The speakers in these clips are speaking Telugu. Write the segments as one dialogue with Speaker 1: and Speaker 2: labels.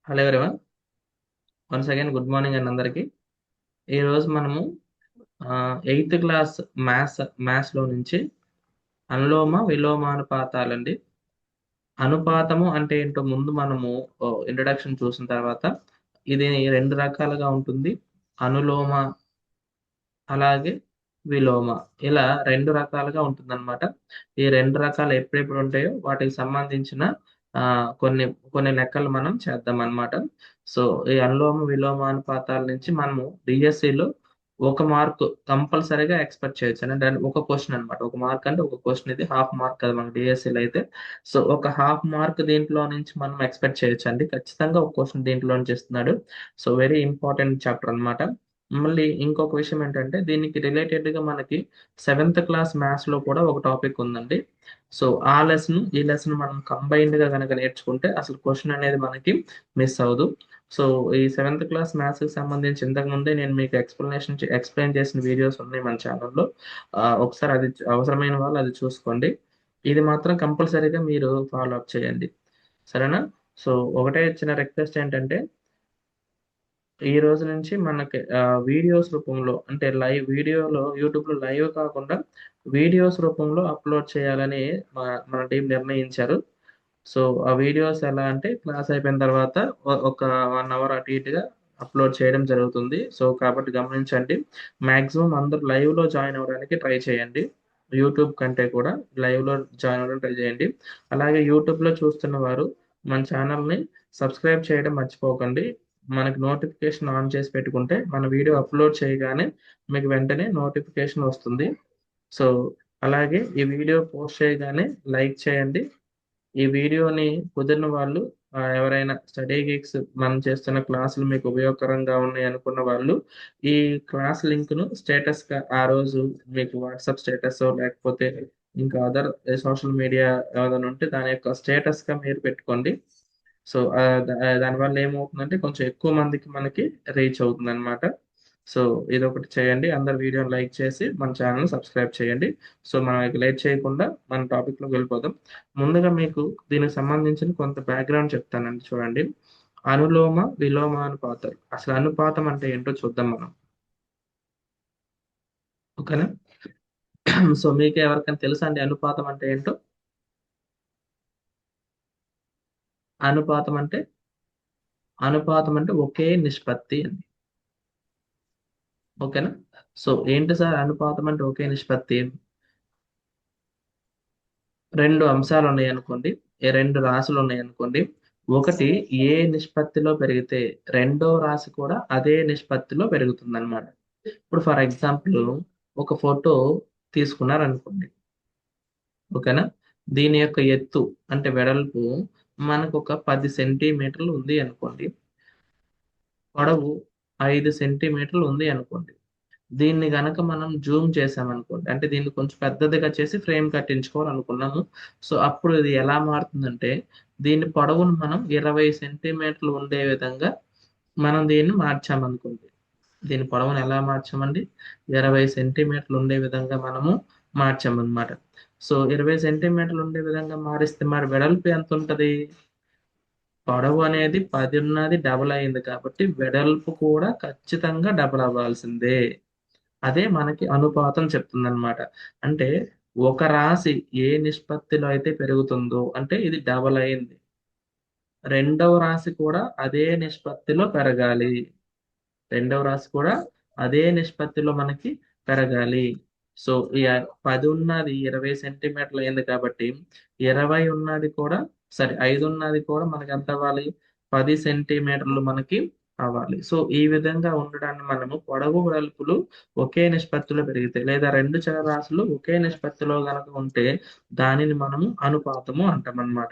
Speaker 1: Hello everyone, once again good morning అండి అందరికి. ఈ రోజు మనము ఎయిత్ క్లాస్ మ్యాథ్స్లో నుంచి అనులోమ విలోమ అనుపాతాలండి. అనుపాతము అంటే ఏంటో ముందు మనము ఇంట్రడక్షన్ చూసిన తర్వాత ఇది రెండు రకాలుగా ఉంటుంది. అనులోమ అలాగే విలోమ, ఇలా రెండు రకాలుగా ఉంటుందన్నమాట. ఈ రెండు రకాలు ఎప్పుడెప్పుడు ఉంటాయో వాటికి సంబంధించిన ఆ, కొన్ని కొన్ని లెక్కలు మనం చేద్దాం అన్నమాట. సో ఈ అనులోమ విలోమ అనుపాతాల నుంచి మనము డిఎస్సిలో ఒక మార్క్ కంపల్సరీగా ఎక్స్పెక్ట్ చేయొచ్చు. అంటే ఒక క్వశ్చన్ అన్నమాట. ఒక మార్క్ అంటే ఒక క్వశ్చన్, ఇది హాఫ్ మార్క్ కదా మనకి డిఎస్సిలో అయితే. సో ఒక హాఫ్ మార్క్ దీంట్లో నుంచి మనం ఎక్స్పెక్ట్ చేయొచ్చు అండి. ఖచ్చితంగా ఒక క్వశ్చన్ దీంట్లో నుంచి ఇస్తున్నాడు. సో వెరీ ఇంపార్టెంట్ చాప్టర్ అన్నమాట. మళ్ళీ ఇంకొక విషయం ఏంటంటే దీనికి రిలేటెడ్ గా మనకి సెవెంత్ క్లాస్ మ్యాథ్స్ లో కూడా ఒక టాపిక్ ఉందండి. సో ఈ లెసన్ మనం కంబైన్డ్ గా కనుక నేర్చుకుంటే అసలు క్వశ్చన్ అనేది మనకి మిస్ అవ్వదు. సో ఈ సెవెంత్ క్లాస్ మ్యాథ్స్ కి సంబంధించి ఇంతకు ముందే నేను మీకు ఎక్స్ప్లెయిన్ చేసిన వీడియోస్ ఉన్నాయి మన ఛానల్లో. ఒకసారి అది అవసరమైన వాళ్ళు అది చూసుకోండి. ఇది మాత్రం కంపల్సరీగా మీరు ఫాలో అప్ చేయండి, సరేనా? సో ఒకటే చిన్న రిక్వెస్ట్ ఏంటంటే ఈ రోజు నుంచి మనకి వీడియోస్ రూపంలో, అంటే లైవ్ వీడియోలో యూట్యూబ్లో లైవ్ కాకుండా వీడియోస్ రూపంలో అప్లోడ్ చేయాలని మన టీం నిర్ణయించారు. సో ఆ వీడియోస్ ఎలా అంటే క్లాస్ అయిపోయిన తర్వాత ఒక 1 అవర్ అటు ఇటుగా అప్లోడ్ చేయడం జరుగుతుంది. సో కాబట్టి గమనించండి. మాక్సిమం అందరూ లైవ్ లో జాయిన్ అవ్వడానికి ట్రై చేయండి. యూట్యూబ్ కంటే కూడా లైవ్ లో జాయిన్ అవ్వడానికి ట్రై చేయండి. అలాగే యూట్యూబ్ లో చూస్తున్న వారు మన ఛానల్ ని సబ్స్క్రైబ్ చేయడం మర్చిపోకండి. మనకి నోటిఫికేషన్ ఆన్ చేసి పెట్టుకుంటే మన వీడియో అప్లోడ్ చేయగానే మీకు వెంటనే నోటిఫికేషన్ వస్తుంది. సో అలాగే ఈ వీడియో పోస్ట్ చేయగానే లైక్ చేయండి. ఈ వీడియోని కుదిరిన వాళ్ళు, ఎవరైనా స్టడీ గిక్స్ మనం చేస్తున్న క్లాసులు మీకు ఉపయోగకరంగా ఉన్నాయి అనుకున్న వాళ్ళు ఈ క్లాస్ లింక్ ను స్టేటస్ గా ఆ రోజు మీకు వాట్సాప్ స్టేటస్ లేకపోతే ఇంకా అదర్ సోషల్ మీడియా ఏదైనా ఉంటే దాని యొక్క స్టేటస్ గా మీరు పెట్టుకోండి. సో దానివల్ల ఏమవుతుందంటే కొంచెం ఎక్కువ మందికి మనకి రీచ్ అవుతుంది అనమాట. సో ఇది ఒకటి చేయండి. అందరు వీడియోని లైక్ చేసి మన ఛానల్ సబ్స్క్రైబ్ చేయండి. సో మనం ఇక లేట్ చేయకుండా మన టాపిక్ లోకి వెళ్ళిపోదాం. ముందుగా మీకు దీనికి సంబంధించిన కొంత బ్యాక్గ్రౌండ్ చెప్తానండి, చూడండి. అనులోమ విలోమ అనుపాతాలు, అసలు అనుపాతం అంటే ఏంటో చూద్దాం మనం. ఓకేనా? సో మీకు ఎవరికైనా తెలుసా అండి అనుపాతం అంటే ఏంటో? అనుపాతం అంటే అనుపాతం అంటే ఒకే నిష్పత్తి అని. ఓకేనా? సో ఏంటి సార్ అనుపాతం అంటే ఒకే నిష్పత్తి? రెండు అంశాలు ఉన్నాయి అనుకోండి, రెండు రాశులు ఉన్నాయి అనుకోండి. ఒకటి ఏ నిష్పత్తిలో పెరిగితే రెండో రాశి కూడా అదే నిష్పత్తిలో పెరుగుతుంది అనమాట. ఇప్పుడు ఫర్ ఎగ్జాంపుల్ ఒక ఫోటో తీసుకున్నారు అనుకోండి. ఓకేనా? దీని యొక్క ఎత్తు అంటే వెడల్పు మనకు ఒక 10 సెంటీమీటర్లు ఉంది అనుకోండి. పొడవు 5 సెంటీమీటర్లు ఉంది అనుకోండి. దీన్ని గనక మనం జూమ్ చేసామనుకోండి, అంటే దీన్ని కొంచెం పెద్దదిగా చేసి ఫ్రేమ్ కట్టించుకోవాలనుకున్నాము. సో అప్పుడు ఇది ఎలా మారుతుందంటే దీని పొడవును మనం 20 సెంటీమీటర్లు ఉండే విధంగా మనం దీన్ని మార్చామనుకోండి. దీని పొడవును ఎలా మార్చామండి? 20 సెంటీమీటర్లు ఉండే విధంగా మనము మార్చామన్నమాట. సో 20 సెంటీమీటర్లు ఉండే విధంగా మారిస్తే మరి వెడల్పు ఎంత ఉంటది? పొడవు అనేది 10 ఉన్నది డబుల్ అయింది కాబట్టి వెడల్పు కూడా ఖచ్చితంగా డబుల్ అవ్వాల్సిందే. అదే మనకి అనుపాతం చెప్తుందన్నమాట. అంటే ఒక రాశి ఏ నిష్పత్తిలో అయితే పెరుగుతుందో, అంటే ఇది డబల్ అయింది, రెండవ రాశి కూడా అదే నిష్పత్తిలో పెరగాలి. రెండవ రాశి కూడా అదే నిష్పత్తిలో మనకి పెరగాలి. సో ఈ 10 ఉన్నది 20 సెంటీమీటర్లు అయింది కాబట్టి 20 ఉన్నది కూడా, సరే 5 ఉన్నది కూడా మనకి ఎంత అవ్వాలి? 10 సెంటీమీటర్లు మనకి అవ్వాలి. సో ఈ విధంగా ఉండడాన్ని మనము పొడవు వెడల్పులు ఒకే నిష్పత్తిలో పెరిగితే, లేదా రెండు చలరాశులు ఒకే నిష్పత్తిలో గనక ఉంటే దానిని మనము అనుపాతము అంటాం అన్నమాట.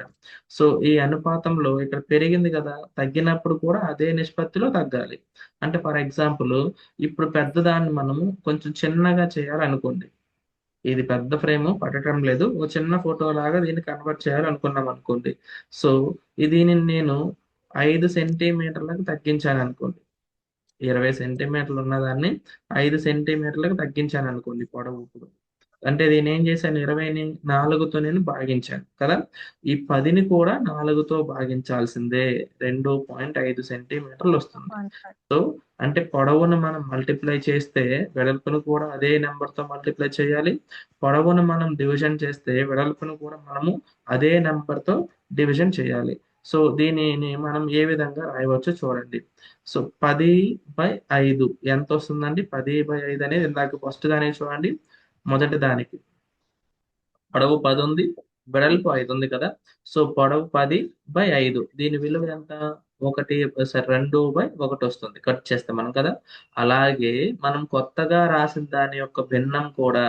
Speaker 1: సో ఈ అనుపాతంలో ఇక్కడ పెరిగింది కదా, తగ్గినప్పుడు కూడా అదే నిష్పత్తిలో తగ్గాలి. అంటే ఫర్ ఎగ్జాంపుల్ ఇప్పుడు పెద్దదాన్ని మనము కొంచెం చిన్నగా చేయాలనుకోండి. ఇది పెద్ద ఫ్రేమ్ పట్టడం లేదు, ఒక చిన్న ఫోటో లాగా దీన్ని కన్వర్ట్ చేయాలనుకున్నాం అనుకోండి. సో దీనిని నేను 5 సెంటీమీటర్లకు తగ్గించాను అనుకోండి. 20 సెంటీమీటర్లు ఉన్నదాన్ని 5 సెంటీమీటర్లకు తగ్గించాను అనుకోండి పొడవు ఇప్పుడు. అంటే దీని ఏం చేశాను, 20ని 4తో నేను భాగించాను కదా. ఈ 10ని కూడా 4తో భాగించాల్సిందే. 2.5 సెంటీమీటర్లు వస్తుంది. సో అంటే పొడవును మనం మల్టిప్లై చేస్తే వెడల్పును కూడా అదే నెంబర్తో మల్టిప్లై చేయాలి. పొడవును మనం డివిజన్ చేస్తే వెడల్పును కూడా మనము అదే నెంబర్తో డివిజన్ చేయాలి. సో దీనిని మనం ఏ విధంగా రాయవచ్చో చూడండి. సో 10/5 ఎంత వస్తుందండి? 10/5 అనేది ఇందాక ఫస్ట్ దానికి చూడండి, మొదటి దానికి పొడవు 10 ఉంది, వెడల్పు 5 ఉంది కదా. సో పొడవు 10/5, దీని విలువ ఎంత? 2/1 వస్తుంది, కట్ చేస్తే మనం కదా. అలాగే మనం కొత్తగా రాసిన దాని యొక్క భిన్నం కూడా,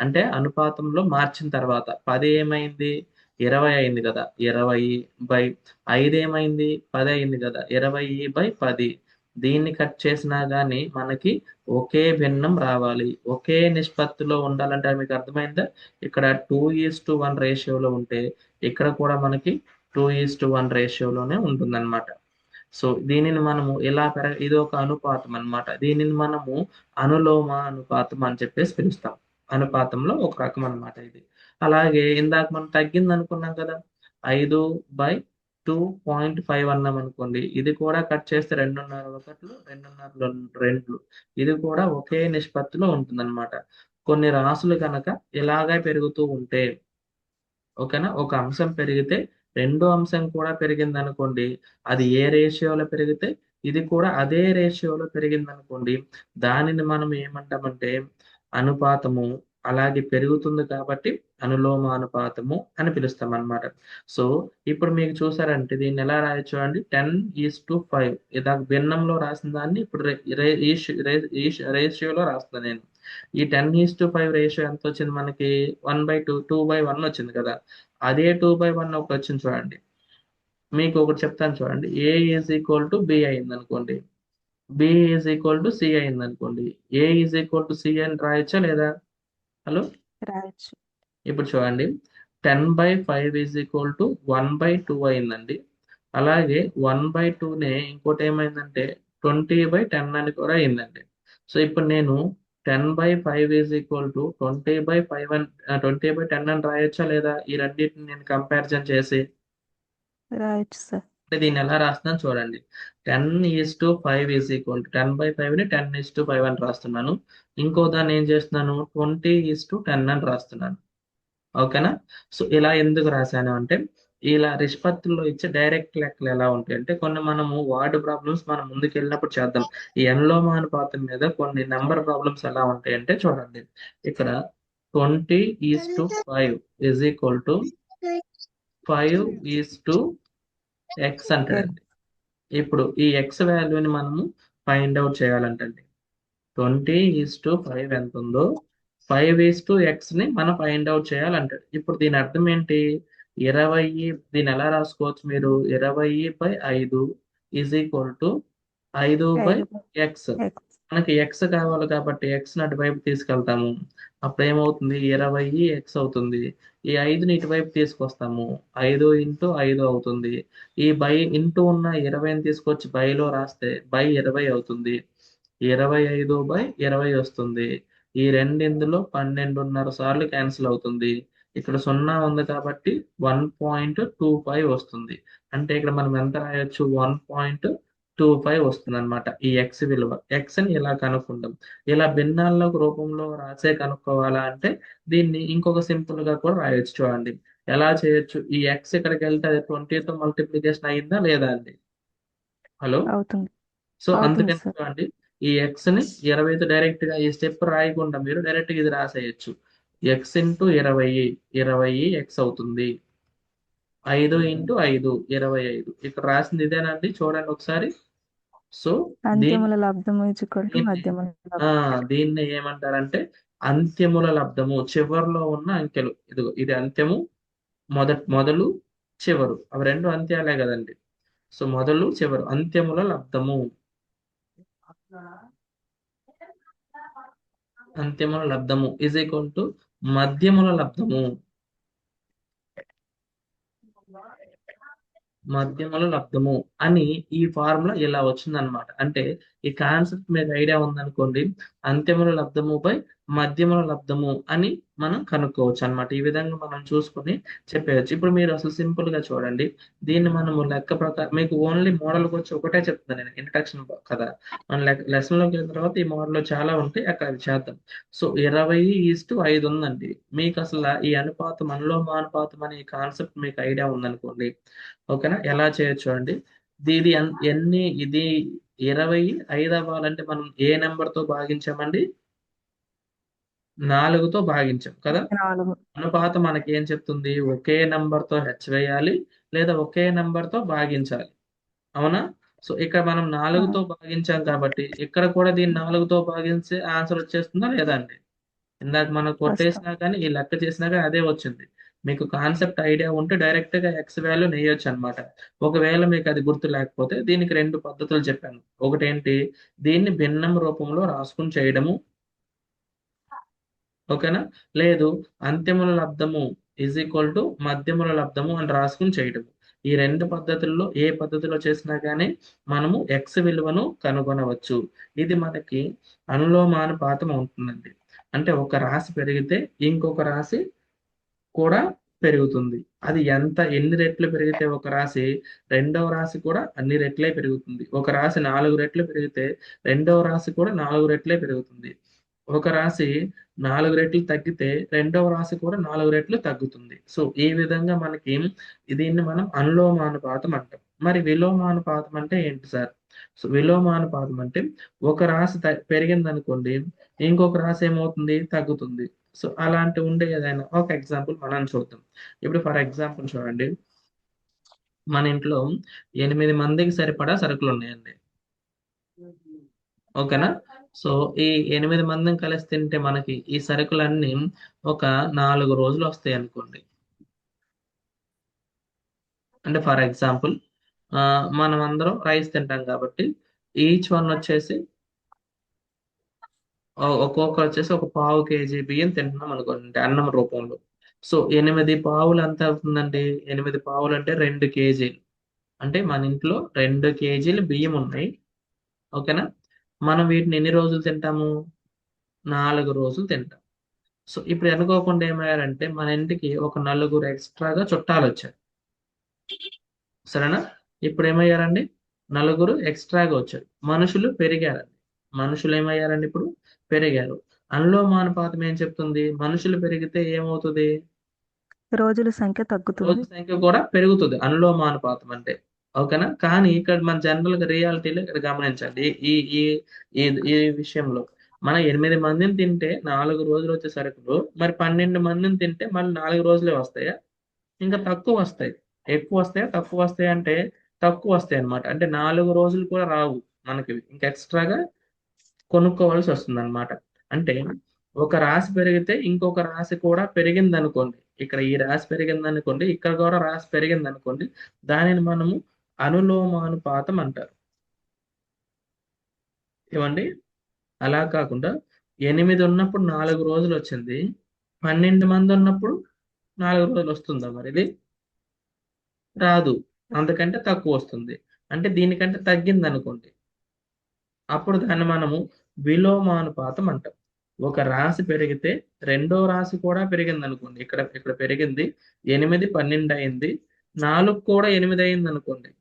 Speaker 1: అంటే అనుపాతంలో మార్చిన తర్వాత 10 ఏమైంది? 20 అయింది కదా. 20/5 ఏమైంది? 10 అయింది కదా. 20/10. దీన్ని కట్ చేసినా గానీ మనకి ఒకే భిన్నం రావాలి, ఒకే నిష్పత్తిలో ఉండాలంటే మీకు అర్థమైందా? ఇక్కడ 2:1 రేషియోలో ఉంటే ఇక్కడ కూడా మనకి 2:1 రేషియోలోనే ఉంటుందన్నమాట. సో దీనిని మనము ఇది ఒక అనుపాతం అన్నమాట. దీనిని మనము అనులోమ అనుపాతం అని చెప్పేసి పిలుస్తాం. అనుపాతంలో ఒక రకం అన్నమాట ఇది. అలాగే ఇందాక మనం తగ్గింది అనుకున్నాం కదా, 5/2.5 అన్నాం అనుకోండి. ఇది కూడా కట్ చేస్తే 2.5 2.5 ఇది కూడా ఒకే నిష్పత్తిలో ఉంటుందన్నమాట. కొన్ని రాసులు కనుక ఇలాగే పెరుగుతూ ఉంటే, ఓకేనా, ఒక అంశం పెరిగితే రెండో అంశం కూడా పెరిగింది అనుకోండి, అది ఏ రేషియోలో పెరిగితే ఇది కూడా అదే రేషియోలో పెరిగింది అనుకోండి, దానిని మనం ఏమంటామంటే అనుపాతము. అలాగే పెరుగుతుంది కాబట్టి అనులోమానుపాతము అని పిలుస్తాం అన్నమాట. సో ఇప్పుడు మీకు చూసారంటే దీన్ని ఎలా రాయొచ్చు అండి, 10:5 ఇదాక భిన్నంలో రాసిన దాన్ని ఇప్పుడు రేషియోలో రాస్తున్నాను నేను. ఈ 10:5 రేషియో ఎంత వచ్చింది మనకి? 1/2, 2/1 వచ్చింది కదా. అదే 2/1 ఒకటి వచ్చింది చూడండి. మీకు ఒకటి చెప్తాను చూడండి, A is equal to B అయింది అనుకోండి, B is equal to C అయింది అనుకోండి, A is equal to C అని రాయొచ్చా లేదా? హలో,
Speaker 2: రాయొచ్చు.
Speaker 1: ఇప్పుడు చూడండి, 10/5 ఈజ్ ఈక్వల్ టు 1/2 అయిందండి. అలాగే 1/2నే ఇంకోటి ఏమైందంటే 20/10 అని కూడా అయిందండి. సో ఇప్పుడు నేను 10/5 ఈజ్ ఈక్వల్ టు 20/5 అని 20/10 అని రాయొచ్చా లేదా? ఈ రెండింటిని నేను కంపారిజన్ చేసి
Speaker 2: రాయొచ్చు సార్.
Speaker 1: అంటే దీన్ని ఎలా రాస్తున్నాను చూడండి. 10:5 ఈజ్ ఈక్వల్ టు 10/5ని 10:5 అని రాస్తున్నాను. ఇంకో దాన్ని ఏం చేస్తున్నాను, 20:10 అని రాస్తున్నాను. ఓకేనా. సో ఇలా ఎందుకు రాశాను అంటే, ఇలా నిష్పత్తుల్లో ఇచ్చే డైరెక్ట్ లెక్కలు ఎలా ఉంటాయి అంటే, కొన్ని మనము వర్డ్ ప్రాబ్లమ్స్ మనం ముందుకు వెళ్ళినప్పుడు చేద్దాం. ఈ అనులోమానుపాతం మీద కొన్ని నెంబర్ ప్రాబ్లమ్స్ ఎలా ఉంటాయి అంటే చూడండి, ఇక్కడ 20:5 ఈజ్ ఈక్వల్ టు 5:x అంటాడండి. ఇప్పుడు ఈ ఎక్స్ వాల్యూని మనము ఫైండ్ అవుట్ చేయాలంటండి. 20:5 ఎంత ఉందో 5:x ని మనం ఫైండ్ అవుట్ చేయాలంటాడు. ఇప్పుడు దీని అర్థం ఏంటి? 20, దీన్ని ఎలా రాసుకోవచ్చు మీరు? 20/5 ఈజ్ ఈక్వల్ టు 5/x. మనకి ఎక్స్ కావాలి కాబట్టి ఎక్స్ అటువైపు తీసుకెళ్తాము. అప్పుడు ఏమవుతుంది? 20x అవుతుంది. ఈ 5ని ఇటువైపు తీసుకొస్తాము, 5x5 అవుతుంది. ఈ బై ఇంటూ ఉన్న 20ని తీసుకొచ్చి బైలో రాస్తే బై 20 అవుతుంది. 25/20 వస్తుంది. ఈ రెండు ఇందులో 12.5 సార్లు క్యాన్సిల్ అవుతుంది. ఇక్కడ 0 ఉంది కాబట్టి 1.25 వస్తుంది. అంటే ఇక్కడ మనం ఎంత రాయొచ్చు? 1.25 వస్తుంది అనమాట ఈ ఎక్స్ విలువ. ఎక్స్ ని ఇలా కనుక్కుంటాం. ఇలా భిన్నాల్లో రూపంలో రాసే కనుక్కోవాలా అంటే దీన్ని ఇంకొక సింపుల్ గా కూడా రాయొచ్చు చూడండి. ఎలా చేయొచ్చు? ఈ ఎక్స్ ఇక్కడికి వెళ్తే అది 20తో మల్టిప్లికేషన్ అయిందా లేదా అండి? హలో.
Speaker 2: అవుతుంది.
Speaker 1: సో
Speaker 2: అవుతుంది
Speaker 1: అందుకని
Speaker 2: సార్.
Speaker 1: చూడండి, ఈ ఎక్స్ ని 20తో డైరెక్ట్ గా ఈ స్టెప్ రాయకుండా మీరు డైరెక్ట్ గా ఇది రాసేయచ్చు. ఎక్స్ ఇంటూ 20 ఎక్స్ అవుతుంది. 5x5 25. ఇక్కడ రాసింది ఇదేనండి, చూడండి ఒకసారి. సో దీన్ని
Speaker 2: అంత్యముల లబ్ధము ఇచ్చుకుంటూ
Speaker 1: దీన్ని
Speaker 2: మధ్యముల
Speaker 1: ఆ
Speaker 2: లబ్ధం.
Speaker 1: దీన్ని ఏమంటారంటే అంత్యముల లబ్ధము, చివర్లో ఉన్న అంకెలు. ఇదిగో ఇది అంత్యము, మొదలు చివరు, అవి రెండు అంత్యాలే కదండి. సో మొదలు చివరు, అంత్యముల లబ్ధము. అంత్యముల లబ్ధము ఈజ్ ఈక్వల్ టు మధ్యముల లబ్ధము. మధ్యముల లబ్ధము అని ఈ ఫార్ములా ఇలా వచ్చిందనమాట. అంటే ఈ కాన్సెప్ట్ మీకు ఐడియా ఉందనుకోండి, అంత్యముల లబ్ధము బై మధ్యముల లబ్ధము అని మనం కనుక్కోవచ్చు అన్నమాట. ఈ విధంగా మనం చూసుకొని చెప్పేయచ్చు. ఇప్పుడు మీరు అసలు సింపుల్ గా చూడండి. దీన్ని మనము లెక్క ప్రకారం మీకు ఓన్లీ మోడల్ వచ్చి ఒకటే చెప్తాను నేను, ఇంట్రడక్షన్ కదా. మన లెసన్ లోకి వెళ్ళిన తర్వాత ఈ మోడల్ చాలా ఉంటాయి, అక్కడ అవి చేద్దాం. సో 20:5 ఉందండి. మీకు అసలు ఈ అనుపాతం, అనులోమానుపాతం అనే కాన్సెప్ట్ మీకు ఐడియా ఉందనుకోండి, ఓకేనా, ఎలా చేయొచ్చు అండి. ఇది ఇది 25 అవ్వాలంటే మనం ఏ నెంబర్ తో భాగించామండి? 4తో భాగించాం కదా.
Speaker 2: 4.
Speaker 1: అనుపాతం మనకి ఏం చెప్తుంది? ఒకే నంబర్ తో హెచ్ వేయాలి, లేదా ఒకే నంబర్ తో భాగించాలి. అవునా? సో ఇక్కడ మనం 4తో భాగించాం కాబట్టి ఇక్కడ కూడా దీన్ని 4తో భాగించే ఆన్సర్ వచ్చేస్తుందా లేదా అండి? ఇందాక మనం
Speaker 2: వస్తాం.
Speaker 1: కొట్టేసినా కానీ, ఈ లెక్క చేసినా కానీ అదే వచ్చింది. మీకు కాన్సెప్ట్ ఐడియా ఉంటే డైరెక్ట్ గా ఎక్స్ వాల్యూ నేయొచ్చు అనమాట. ఒకవేళ మీకు అది గుర్తు లేకపోతే దీనికి రెండు పద్ధతులు చెప్పాను. ఒకటేంటి, దీన్ని భిన్నం రూపంలో రాసుకుని చేయడము, ఓకేనా. లేదు, అంత్యముల లబ్ధము ఈజ్ ఈక్వల్ టు మధ్యముల లబ్ధము అని రాసుకుని చేయడము. ఈ రెండు పద్ధతుల్లో ఏ పద్ధతిలో చేసినా కానీ మనము ఎక్స్ విలువను కనుగొనవచ్చు. ఇది మనకి అనులోమానుపాతం అవుతుందండి. అంటే ఒక రాశి పెరిగితే ఇంకొక రాశి కూడా పెరుగుతుంది. అది ఎన్ని రెట్లు పెరిగితే ఒక రాశి, రెండవ రాశి కూడా అన్ని రెట్లే పెరుగుతుంది. ఒక రాశి 4 రెట్లు పెరిగితే రెండవ రాశి కూడా 4 రెట్లే పెరుగుతుంది. ఒక రాశి 4 రెట్లు తగ్గితే రెండవ రాశి కూడా 4 రెట్లు తగ్గుతుంది. సో ఈ విధంగా మనకి దీన్ని మనం అనులోమానుపాతం అంటాం. మరి విలోమానుపాతం అంటే ఏంటి సార్? సో విలోమానుపాతం అంటే ఒక రాశి పెరిగింది అనుకోండి, ఇంకొక రాశి ఏమవుతుంది? తగ్గుతుంది. సో అలాంటి ఉండే ఏదైనా ఒక ఎగ్జాంపుల్ మనం చూద్దాం. ఇప్పుడు ఫర్ ఎగ్జాంపుల్ చూడండి, మన ఇంట్లో 8 మందికి సరిపడా సరుకులు ఉన్నాయండి, ఓకేనా. సో ఈ 8 మందిని కలిసి తింటే మనకి ఈ సరుకులన్నీ ఒక 4 రోజులు వస్తాయి అనుకోండి. అంటే ఫర్ ఎగ్జాంపుల్ మనం అందరం రైస్ తింటాం కాబట్టి ఈచ్ వన్ వచ్చేసి ఒక్కొక్కరు వచ్చేసి ఒక పావు కేజీ బియ్యం తింటున్నాం అనుకోండి, అంటే అన్నం రూపంలో. సో 8 పావులు ఎంత అవుతుందండి? 8 పావులు అంటే 2 కేజీలు. అంటే మన ఇంట్లో 2 కేజీలు బియ్యం ఉన్నాయి, ఓకేనా. మనం వీటిని ఎన్ని రోజులు తింటాము? 4 రోజులు తింటాం. సో ఇప్పుడు అనుకోకుండా ఏమయ్యారంటే మన ఇంటికి ఒక నలుగురు ఎక్స్ట్రాగా చుట్టాలు వచ్చారు, సరేనా. ఇప్పుడు ఏమయ్యారండి? నలుగురు ఎక్స్ట్రాగా వచ్చారు. మనుషులు పెరిగారండి. మనుషులు ఏమయ్యారండి? ఇప్పుడు పెరిగారు. అనులోమానుపాతం ఏం చెప్తుంది? మనుషులు పెరిగితే ఏమవుతుంది?
Speaker 2: రోజుల సంఖ్య
Speaker 1: రోజు
Speaker 2: తగ్గుతుంది.
Speaker 1: సంఖ్య కూడా పెరుగుతుంది, అనులోమానుపాతం అంటే, ఓకేనా. కానీ ఇక్కడ మన జనరల్ గా రియాలిటీలో ఇక్కడ గమనించండి, ఈ ఈ ఈ ఈ విషయంలో మనం 8 మందిని తింటే 4 రోజులు వచ్చే సరుకులు మరి 12 మందిని తింటే మళ్ళీ 4 రోజులే వస్తాయా? ఇంకా తక్కువ వస్తాయి. ఎక్కువ వస్తాయా తక్కువ వస్తాయా అంటే తక్కువ వస్తాయి అన్నమాట. అంటే 4 రోజులు కూడా రావు మనకి, ఇంకా ఎక్స్ట్రాగా కొనుక్కోవాల్సి వస్తుంది అనమాట. అంటే ఒక రాశి పెరిగితే ఇంకొక రాశి కూడా పెరిగింది అనుకోండి, ఇక్కడ ఈ రాశి పెరిగింది అనుకోండి, ఇక్కడ కూడా రాశి పెరిగింది అనుకోండి, దానిని మనము అనులోమానుపాతం అంటారు. ఏమండి? అలా కాకుండా 8 ఉన్నప్పుడు 4 రోజులు వచ్చింది, 12 మంది ఉన్నప్పుడు 4 రోజులు వస్తుందా మరి ఇది? రాదు. అంతకంటే తక్కువ వస్తుంది. అంటే దీనికంటే తగ్గింది అనుకోండి, అప్పుడు దాన్ని మనము విలోమానుపాతం అంటాం. ఒక రాశి పెరిగితే రెండో రాశి కూడా పెరిగింది అనుకోండి, ఇక్కడ ఇక్కడ పెరిగింది 8 12 అయింది, 4 కూడా 8 అయింది అనుకోండి,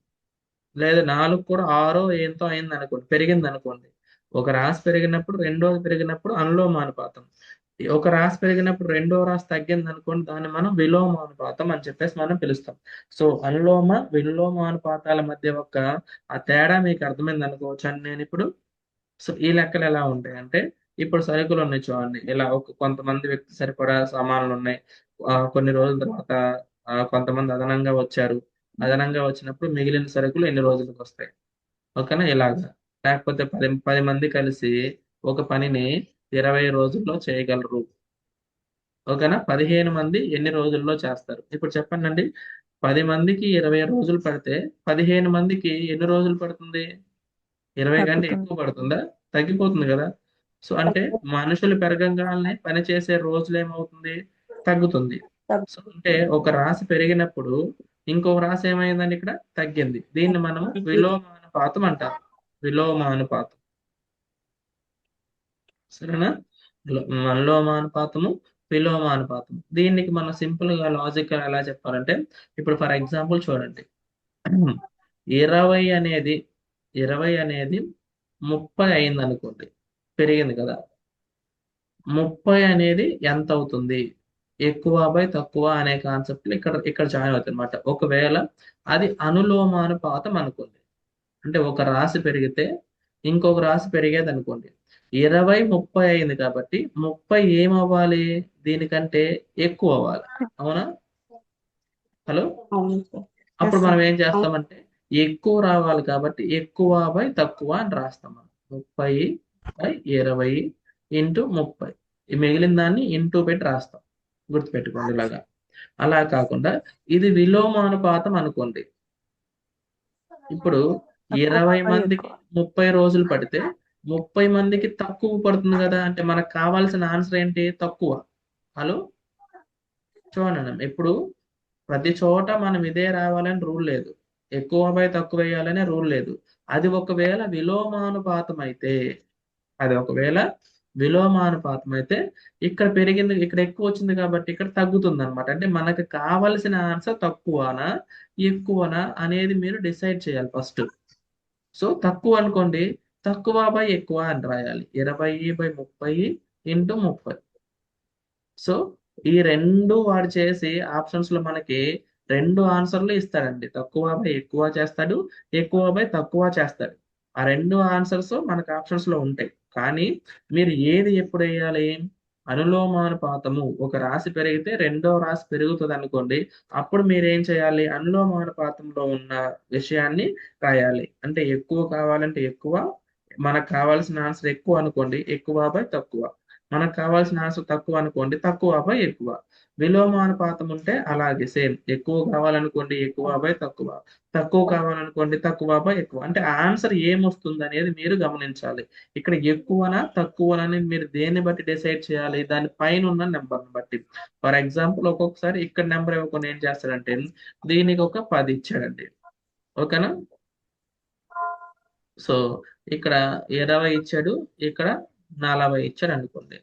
Speaker 1: లేదా 4 కూడా 6 ఎంతో అయింది అనుకోండి, పెరిగింది అనుకోండి. ఒక రాశి పెరిగినప్పుడు రెండోది పెరిగినప్పుడు అనులోమానుపాతం. ఒక రాశి పెరిగినప్పుడు రెండో రాశి తగ్గింది అనుకోండి, దాన్ని మనం విలోమానుపాతం అని చెప్పేసి మనం పిలుస్తాం. సో అనులోమ విలోమానుపాతాల మధ్య ఒక ఆ తేడా మీకు అర్థమైంది అనుకోవచ్చు అని నేను ఇప్పుడు. సో ఈ లెక్కలు ఎలా ఉంటాయి అంటే, ఇప్పుడు సరుకులు ఉన్నాయి చూడండి, ఇలా ఒక కొంతమంది వ్యక్తి సరిపడా సామాన్లు ఉన్నాయి. కొన్ని రోజుల తర్వాత కొంతమంది అదనంగా వచ్చారు. అదనంగా వచ్చినప్పుడు మిగిలిన సరుకులు ఎన్ని రోజులకు వస్తాయి, ఓకేనా, ఇలాగా. లేకపోతే 10 మంది కలిసి ఒక పనిని 20 రోజుల్లో చేయగలరు, ఓకేనా. 15 మంది ఎన్ని రోజుల్లో చేస్తారు? ఇప్పుడు చెప్పండి. 10 మందికి 20 రోజులు పడితే 15 మందికి ఎన్ని రోజులు పడుతుంది? 20 కంటే
Speaker 2: తగ్గుతుంది.
Speaker 1: ఎక్కువ పడుతుందా? తగ్గిపోతుంది కదా. సో అంటే మనుషులు పెరగంగానే పని చేసే రోజులు ఏమవుతుంది? తగ్గుతుంది. సో అంటే ఒక రాశి పెరిగినప్పుడు ఇంకొక రాశి ఏమైందండి? ఇక్కడ తగ్గింది. దీన్ని మనం విలోమానుపాతం అంటారు. విలోమానుపాతం, సరేనా. అనులోమానుపాతము, విలోమానుపాతము. దీనికి మనం సింపుల్ గా లాజికల్ ఎలా చెప్పాలంటే, ఇప్పుడు ఫర్ ఎగ్జాంపుల్ చూడండి, 20 అనేది 20 అనేది 30 అయింది అనుకోండి, పెరిగింది కదా. 30 అనేది ఎంత అవుతుంది, ఎక్కువ బై తక్కువ అనే కాన్సెప్ట్ ఇక్కడ ఇక్కడ జాయిన్ అవుతుంది అనమాట. ఒకవేళ అది అనులోమానుపాతం అనుకోండి, అంటే ఒక రాశి పెరిగితే ఇంకొక రాశి పెరిగేది అనుకోండి. 20 30 అయింది కాబట్టి 30 ఏమవ్వాలి, దీనికంటే ఎక్కువ అవ్వాలి. అవునా? హలో.
Speaker 3: అవును సార్.
Speaker 1: అప్పుడు
Speaker 2: ఎస్
Speaker 1: మనం
Speaker 2: సార్.
Speaker 1: ఏం చేస్తామంటే ఎక్కువ రావాలి కాబట్టి ఎక్కువ బై తక్కువ అని రాస్తాం మనం. 30/20 ఇంటూ 30, ఈ మిగిలిన దాన్ని ఇంటూ పెట్టి రాస్తాం. గుర్తుపెట్టుకోండి ఇలాగా. అలా కాకుండా ఇది విలోమానుపాతం అనుకోండి. ఇప్పుడు
Speaker 2: తక్కువ
Speaker 1: 20
Speaker 2: బై
Speaker 1: మందికి
Speaker 2: ఎక్కువ.
Speaker 1: 30 రోజులు పడితే 30 మందికి తక్కువ పడుతుంది కదా, అంటే మనకు కావాల్సిన ఆన్సర్ ఏంటి, తక్కువ. హలో. చూడండి, ఇప్పుడు ప్రతి చోట మనం ఇదే రావాలని రూల్ లేదు, ఎక్కువ బై తక్కువ వేయాలనే రూల్ లేదు. అది ఒకవేళ విలోమానుపాతం అయితే, అది ఒకవేళ విలోమానుపాతం అయితే ఇక్కడ పెరిగింది, ఇక్కడ ఎక్కువ వచ్చింది కాబట్టి ఇక్కడ తగ్గుతుంది అనమాట. అంటే మనకు కావలసిన ఆన్సర్ తక్కువనా ఎక్కువనా అనేది మీరు డిసైడ్ చేయాలి ఫస్ట్. సో తక్కువ అనుకోండి, తక్కువ బై ఎక్కువ అని రాయాలి. 20/30 ఇంటూ 30. సో ఈ రెండు వాడు చేసి ఆప్షన్స్ లో మనకి రెండు ఆన్సర్లు ఇస్తాడండి. తక్కువ బై ఎక్కువ చేస్తాడు, ఎక్కువ బై తక్కువ చేస్తాడు. ఆ రెండు ఆన్సర్స్ మనకు ఆప్షన్స్ లో ఉంటాయి. కానీ మీరు ఏది ఎప్పుడు వేయాలి, అనులోమానుపాతము ఒక రాశి పెరిగితే రెండో రాశి పెరుగుతుంది అనుకోండి, అప్పుడు మీరు ఏం చేయాలి, అనులోమానుపాతంలో ఉన్న విషయాన్ని రాయాలి. అంటే ఎక్కువ కావాలంటే ఎక్కువ, మనకు కావాల్సిన ఆన్సర్ ఎక్కువ అనుకోండి ఎక్కువ బై తక్కువ, మనకు కావాల్సిన ఆన్సర్ తక్కువ అనుకోండి తక్కువ బై ఎక్కువ. విలోమానుపాతం ఉంటే అలాగే సేమ్, ఎక్కువ కావాలనుకోండి ఎక్కువ బై తక్కువ, తక్కువ కావాలనుకోండి తక్కువ బై ఎక్కువ. అంటే ఆన్సర్ ఏమొస్తుంది అనేది మీరు గమనించాలి. ఇక్కడ ఎక్కువనా తక్కువనని మీరు దేన్ని బట్టి డిసైడ్ చేయాలి, దాని పైన ఉన్న నెంబర్ని బట్టి. ఫర్ ఎగ్జాంపుల్ ఒక్కొక్కసారి ఇక్కడ నెంబర్ ఇవ్వకుండా ఏం చేస్తాడంటే దీనికి ఒక 10 ఇచ్చాడండి. ఓకేనా? సో ఇక్కడ 20 ఇచ్చాడు, ఇక్కడ 40 ఇచ్చాడు అనుకోండి.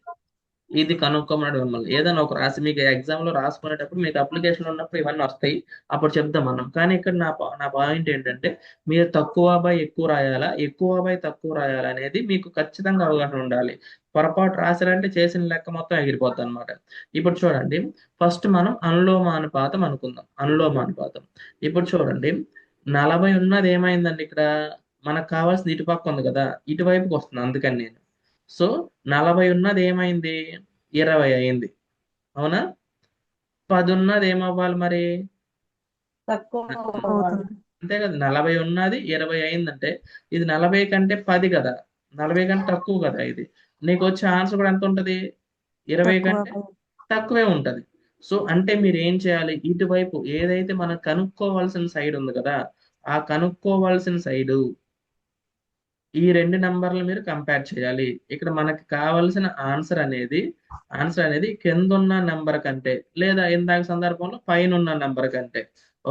Speaker 1: ఇది కనుక్కోమన్నాడు మిమ్మల్ని. ఏదైనా ఒక రాసి మీకు ఎగ్జామ్ లో రాసుకునేటప్పుడు మీకు అప్లికేషన్ ఉన్నప్పుడు ఇవన్నీ వస్తాయి, అప్పుడు చెప్దాం మనం. కానీ ఇక్కడ నా పాయింట్ ఏంటంటే, మీరు తక్కువ బై ఎక్కువ రాయాలా ఎక్కువ బై తక్కువ రాయాలా అనేది మీకు ఖచ్చితంగా అవగాహన ఉండాలి. పొరపాటు రాశారంటే చేసిన లెక్క మొత్తం ఎగిరిపోద్ది అనమాట. ఇప్పుడు చూడండి, ఫస్ట్ మనం అనులోమానుపాతం అనుకుందాం. అనులోమానుపాతం ఇప్పుడు చూడండి, 40 ఉన్నది ఏమైందండి ఇక్కడ, మనకు కావాల్సింది ఇటుపక్క ఉంది కదా, ఇటువైపుకి వస్తుంది. అందుకని నేను, సో 40 ఉన్నది ఏమైంది, 20 అయింది. అవునా? 10 ఉన్నది ఏమవ్వాలి మరి,
Speaker 3: తక్కువ
Speaker 2: తక్కువ
Speaker 3: అవ్వాలి.
Speaker 2: అవుతుంది.
Speaker 1: అంతే కదా. 40 ఉన్నది 20 అయిందంటే ఇది 40 కంటే 10 కదా, 40 కంటే తక్కువ కదా ఇది. నీకు వచ్చే ఆన్సర్ కూడా ఎంత ఉంటది, 20
Speaker 2: తక్కువ
Speaker 1: కంటే
Speaker 2: బై
Speaker 1: తక్కువే ఉంటది. సో అంటే మీరు ఏం చేయాలి, ఇటువైపు ఏదైతే మనం కనుక్కోవాల్సిన సైడ్ ఉంది కదా, ఆ కనుక్కోవాల్సిన సైడు ఈ రెండు నంబర్లు మీరు కంపేర్ చేయాలి. ఇక్కడ మనకి కావాల్సిన ఆన్సర్ అనేది కింద ఉన్న నెంబర్ కంటే, లేదా ఇందాక సందర్భంలో పైన ఉన్న నెంబర్ కంటే.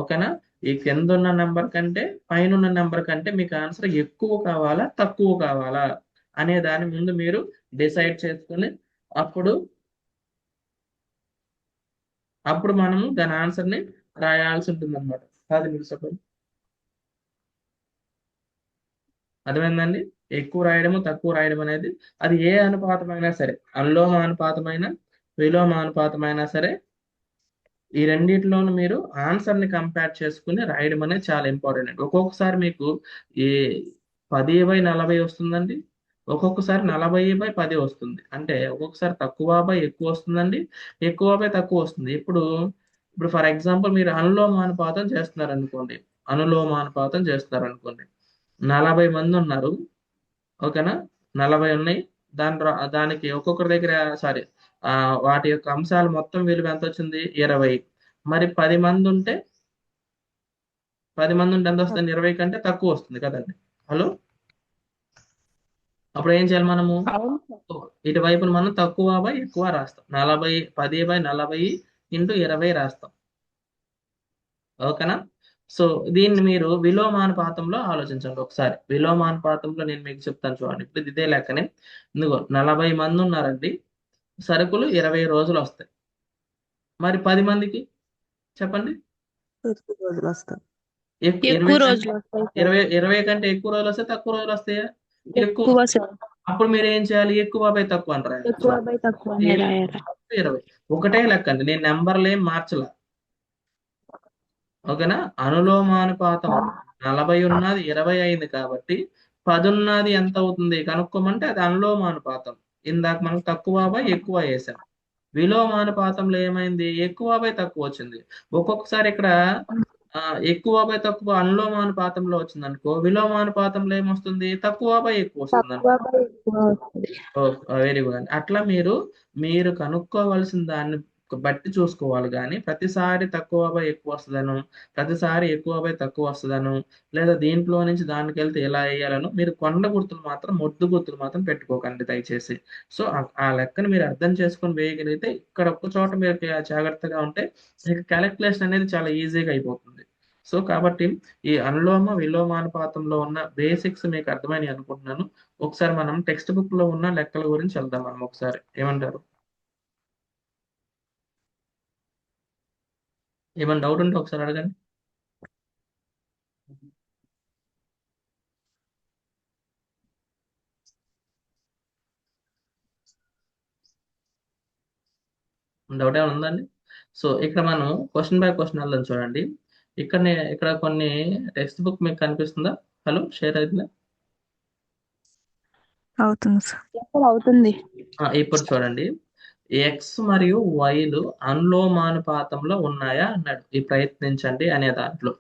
Speaker 1: ఓకేనా? ఈ కింద ఉన్న నెంబర్ కంటే పైన ఉన్న నెంబర్ కంటే మీకు ఆన్సర్ ఎక్కువ కావాలా తక్కువ కావాలా అనే దాని ముందు మీరు డిసైడ్ చేసుకుని అప్పుడు అప్పుడు మనము దాని ఆన్సర్ ని రాయాల్సి ఉంటుంది అనమాట. అది మీరు చెప్పండి. అర్థమైందండి? ఎక్కువ రాయడము తక్కువ రాయడం అనేది అది ఏ అనుపాతమైనా సరే, అనులోమానుపాతమైన విలోమానుపాతమైనా సరే, ఈ రెండిట్లోనూ మీరు ఆన్సర్ ని కంపేర్ చేసుకుని రాయడం అనేది చాలా ఇంపార్టెంట్ అండి. ఒక్కొక్కసారి మీకు ఈ 10/40 వస్తుందండి, ఒక్కొక్కసారి 40/10 వస్తుంది. అంటే ఒక్కొక్కసారి తక్కువ బై ఎక్కువ వస్తుందండి, ఎక్కువ బై తక్కువ వస్తుంది. ఇప్పుడు ఫర్ ఎగ్జాంపుల్ మీరు అనులోమానుపాతం చేస్తున్నారు అనుకోండి, అనులోమానుపాతం చేస్తున్నారు అనుకోండి, 40 మంది ఉన్నారు. ఓకేనా? 40 ఉన్నాయి. దానికి ఒక్కొక్కరి దగ్గర, సారీ, వాటి యొక్క అంశాలు మొత్తం విలువ ఎంత వచ్చింది, 20. మరి 10 మంది ఉంటే ఎంత వస్తుంది, 20 కంటే తక్కువ వస్తుంది కదండి. హలో. అప్పుడు ఏం చేయాలి మనము,
Speaker 3: అవును సార్.
Speaker 1: ఇటువైపున మనం తక్కువ బై ఎక్కువ రాస్తాం. 10/40 ఇంటూ 20 రాస్తాం. ఓకేనా? సో దీన్ని మీరు విలోమానుపాతంలో ఆలోచించండి ఒకసారి. విలోమానుపాతంలో నేను మీకు చెప్తాను చూడండి. ఇప్పుడు ఇదే లెక్కనే, ఇదిగో 40 మంది ఉన్నారండి. సరుకులు 20 రోజులు వస్తాయి. మరి 10 మందికి చెప్పండి.
Speaker 2: ఎక్కువ రోజులు వస్తాయి.
Speaker 1: ఇరవై
Speaker 4: ఎక్కువ
Speaker 1: కంటే
Speaker 4: రోజులు వస్తాయి సార్.
Speaker 1: 20 కంటే ఎక్కువ రోజులు వస్తాయి, తక్కువ రోజులు వస్తాయా? ఎక్కువ
Speaker 4: ఎక్కువ
Speaker 1: వస్తాయి.
Speaker 4: సార్.
Speaker 1: అప్పుడు మీరు ఏం చేయాలి? ఎక్కువ బై తక్కువ అని రాయాలి.
Speaker 4: ఎక్కువ బై తక్కువ అనే రాయాలి.
Speaker 1: 20 ఒకటే లెక్క అండి, నేను నెంబర్లు ఏం మార్చలా. ఓకేనా? అనులోమానుపాతం 40 ఉన్నది 20 అయింది కాబట్టి 10 ఉన్నది ఎంత అవుతుంది కనుక్కోమంటే అది అనులోమానుపాతం. ఇందాక మనం తక్కువ బై ఎక్కువ వేసాం. విలోమానుపాతంలో ఏమైంది? ఎక్కువ బై తక్కువ వచ్చింది. ఒక్కొక్కసారి ఇక్కడ ఆ, ఎక్కువ బై తక్కువ అనులోమానుపాతంలో వచ్చింది అనుకో, విలోమానుపాతంలో ఏమొస్తుంది? తక్కువ బై ఎక్కువ వస్తుంది.
Speaker 4: తక్కువ బై ఎక్కువ వస్తుంది.
Speaker 1: వెరీ గుడ్ అండి. అట్లా మీరు కనుక్కోవాల్సిన దాన్ని బట్టి చూసుకోవాలి, కానీ ప్రతిసారి తక్కువ బై ఎక్కువ వస్తుందను, ప్రతిసారి ఎక్కువ బై తక్కువ వస్తుందను, లేదా దీంట్లో నుంచి దానికి వెళ్తే ఎలా వేయాలను మీరు కొండ గుర్తులు మాత్రం, మొద్దు గుర్తులు మాత్రం పెట్టుకోకండి దయచేసి. సో ఆ లెక్కను మీరు అర్థం చేసుకొని వేయగలిగితే, ఇక్కడ ఒక్క చోట మీరు జాగ్రత్తగా ఉంటే మీకు క్యాలిక్యులేషన్ అనేది చాలా ఈజీగా అయిపోతుంది. సో కాబట్టి ఈ అనులోమ విలోమానుపాతంలో ఉన్న బేసిక్స్ మీకు అర్థమని అనుకుంటున్నాను. ఒకసారి మనం టెక్స్ట్ బుక్ లో ఉన్న లెక్కల గురించి వెళ్దాం మనం ఒకసారి. ఏమంటారు? ఏమైనా డౌట్ ఉంటే ఒకసారి అడగండి. డౌట్ ఏమైనా ఉందండి? సో ఇక్కడ మనం క్వశ్చన్ బై క్వశ్చన్ వెళ్దాం. చూడండి, ఇక్కడ కొన్ని టెక్స్ట్ బుక్ మీకు కనిపిస్తుందా? హలో, షేర్ అవుతుందా?
Speaker 2: అవుతుంది సార్.
Speaker 4: ఎక్కడ అవుతుంది?
Speaker 1: ఇప్పుడు చూడండి, ఎక్స్ మరియు వైలు అనులోమానుపాతంలో ఉన్నాయా అన్నాడు. ఈ ప్రయత్నించండి అనే దాంట్లో.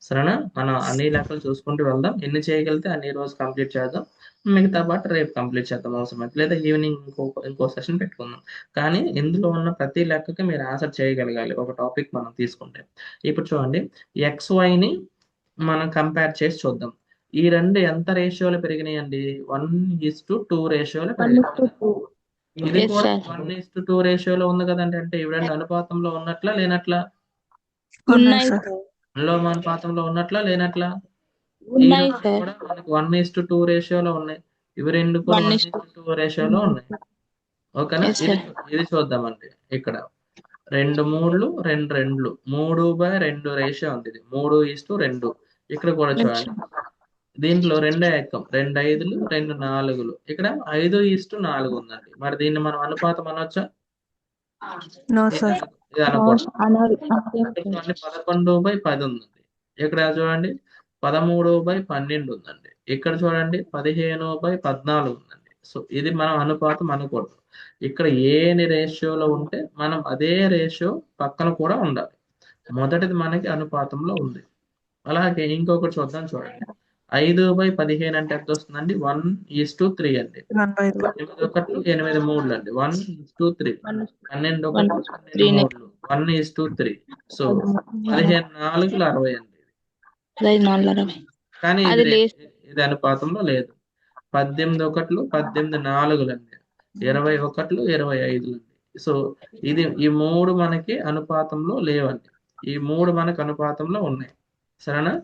Speaker 1: సరేనా? మనం అన్ని లెక్కలు చూసుకుంటూ వెళ్దాం. ఎన్ని చేయగలిగితే అన్ని రోజు కంప్లీట్ చేద్దాం. మిగతా పాటు రేపు కంప్లీట్ చేద్దాం అవసరమైతే, లేదా ఈవినింగ్ ఇంకో సెషన్ పెట్టుకుందాం. కానీ ఇందులో ఉన్న ప్రతి లెక్కకి మీరు ఆన్సర్ చేయగలగాలి, ఒక టాపిక్ మనం తీసుకుంటే. ఇప్పుడు చూడండి, ఎక్స్ వైని మనం కంపేర్ చేసి చూద్దాం. ఈ రెండు ఎంత రేషియోలో పెరిగినాయండి? 1:2 రేషియోలో పెరిగాయి.
Speaker 4: 1:2.
Speaker 1: ఇది
Speaker 4: Yes,
Speaker 1: కూడా
Speaker 4: sir.
Speaker 1: 1:2 రేషియోలో ఉంది కదండి. అంటే ఇవి రెండు అనుపాతంలో ఉన్నట్లా లేనట్లా?
Speaker 2: ఉన్నాయి
Speaker 4: ఉన్నాయి
Speaker 2: సార్.
Speaker 4: సార్.
Speaker 1: అనులోమానుపాతంలో ఉన్నట్లా లేనట్లా? ఈ
Speaker 4: ఉన్నాయి
Speaker 1: రెండు
Speaker 4: సార్.
Speaker 1: కూడా మనకి 1:2 రేషియోలో ఉన్నాయి. ఇవి రెండు కూడా 1:2 రేషియోలో ఉన్నాయి. ఓకేనా?
Speaker 4: Yes,
Speaker 1: ఇది
Speaker 4: sir.
Speaker 1: ఇది చూద్దామండి. ఇక్కడ 2 3లు 2 2లు 3/2 రేషియో ఉంది. ఇది 3:2. ఇక్కడ కూడా
Speaker 4: Yes,
Speaker 1: చూడండి,
Speaker 4: sir.
Speaker 1: దీంట్లో రెండే ఎక్కం, 2 5లు 2 4లు. ఇక్కడ 5:4 ఉందండి. మరి దీన్ని మనం అనుపాతం అనొచ్చా?
Speaker 2: నో
Speaker 1: ఇది
Speaker 2: సార్.
Speaker 1: ఇది అనకూడదు.
Speaker 4: అనాలి.
Speaker 1: ఇక్కడ చూడండి 11/10 ఉందండి. ఇక్కడ చూడండి 13/12 ఉందండి. ఇక్కడ చూడండి 15/14 ఉందండి. సో ఇది మనం అనుపాతం అనకూడదు. ఇక్కడ ఏని రేషియోలో ఉంటే మనం అదే రేషియో పక్కన కూడా ఉండాలి. మొదటిది మనకి అనుపాతంలో ఉంది. అలాగే ఇంకొకటి చూద్దాం. చూడండి, 5/15 అంటే ఎంత వస్తుందండి? 1:3 అండి.
Speaker 2: 1/3.
Speaker 1: 8 ఒకట్లు 8 మూడులు అండి. 1:3. 12 ఒకట్లు 12
Speaker 4: 3
Speaker 1: మూడులు 1:3. సో 15 4లు 60 అండి.
Speaker 4: 4
Speaker 1: కానీ
Speaker 4: అది లేదు.
Speaker 1: ఇది అనుపాతంలో లేదు. 18 ఒకట్లు 18 4లు అండి. 20 ఒకట్లు 25 అండి. సో ఈ మూడు మనకి అనుపాతంలో లేవండి. ఈ మూడు మనకు అనుపాతంలో ఉన్నాయి. సరేనా?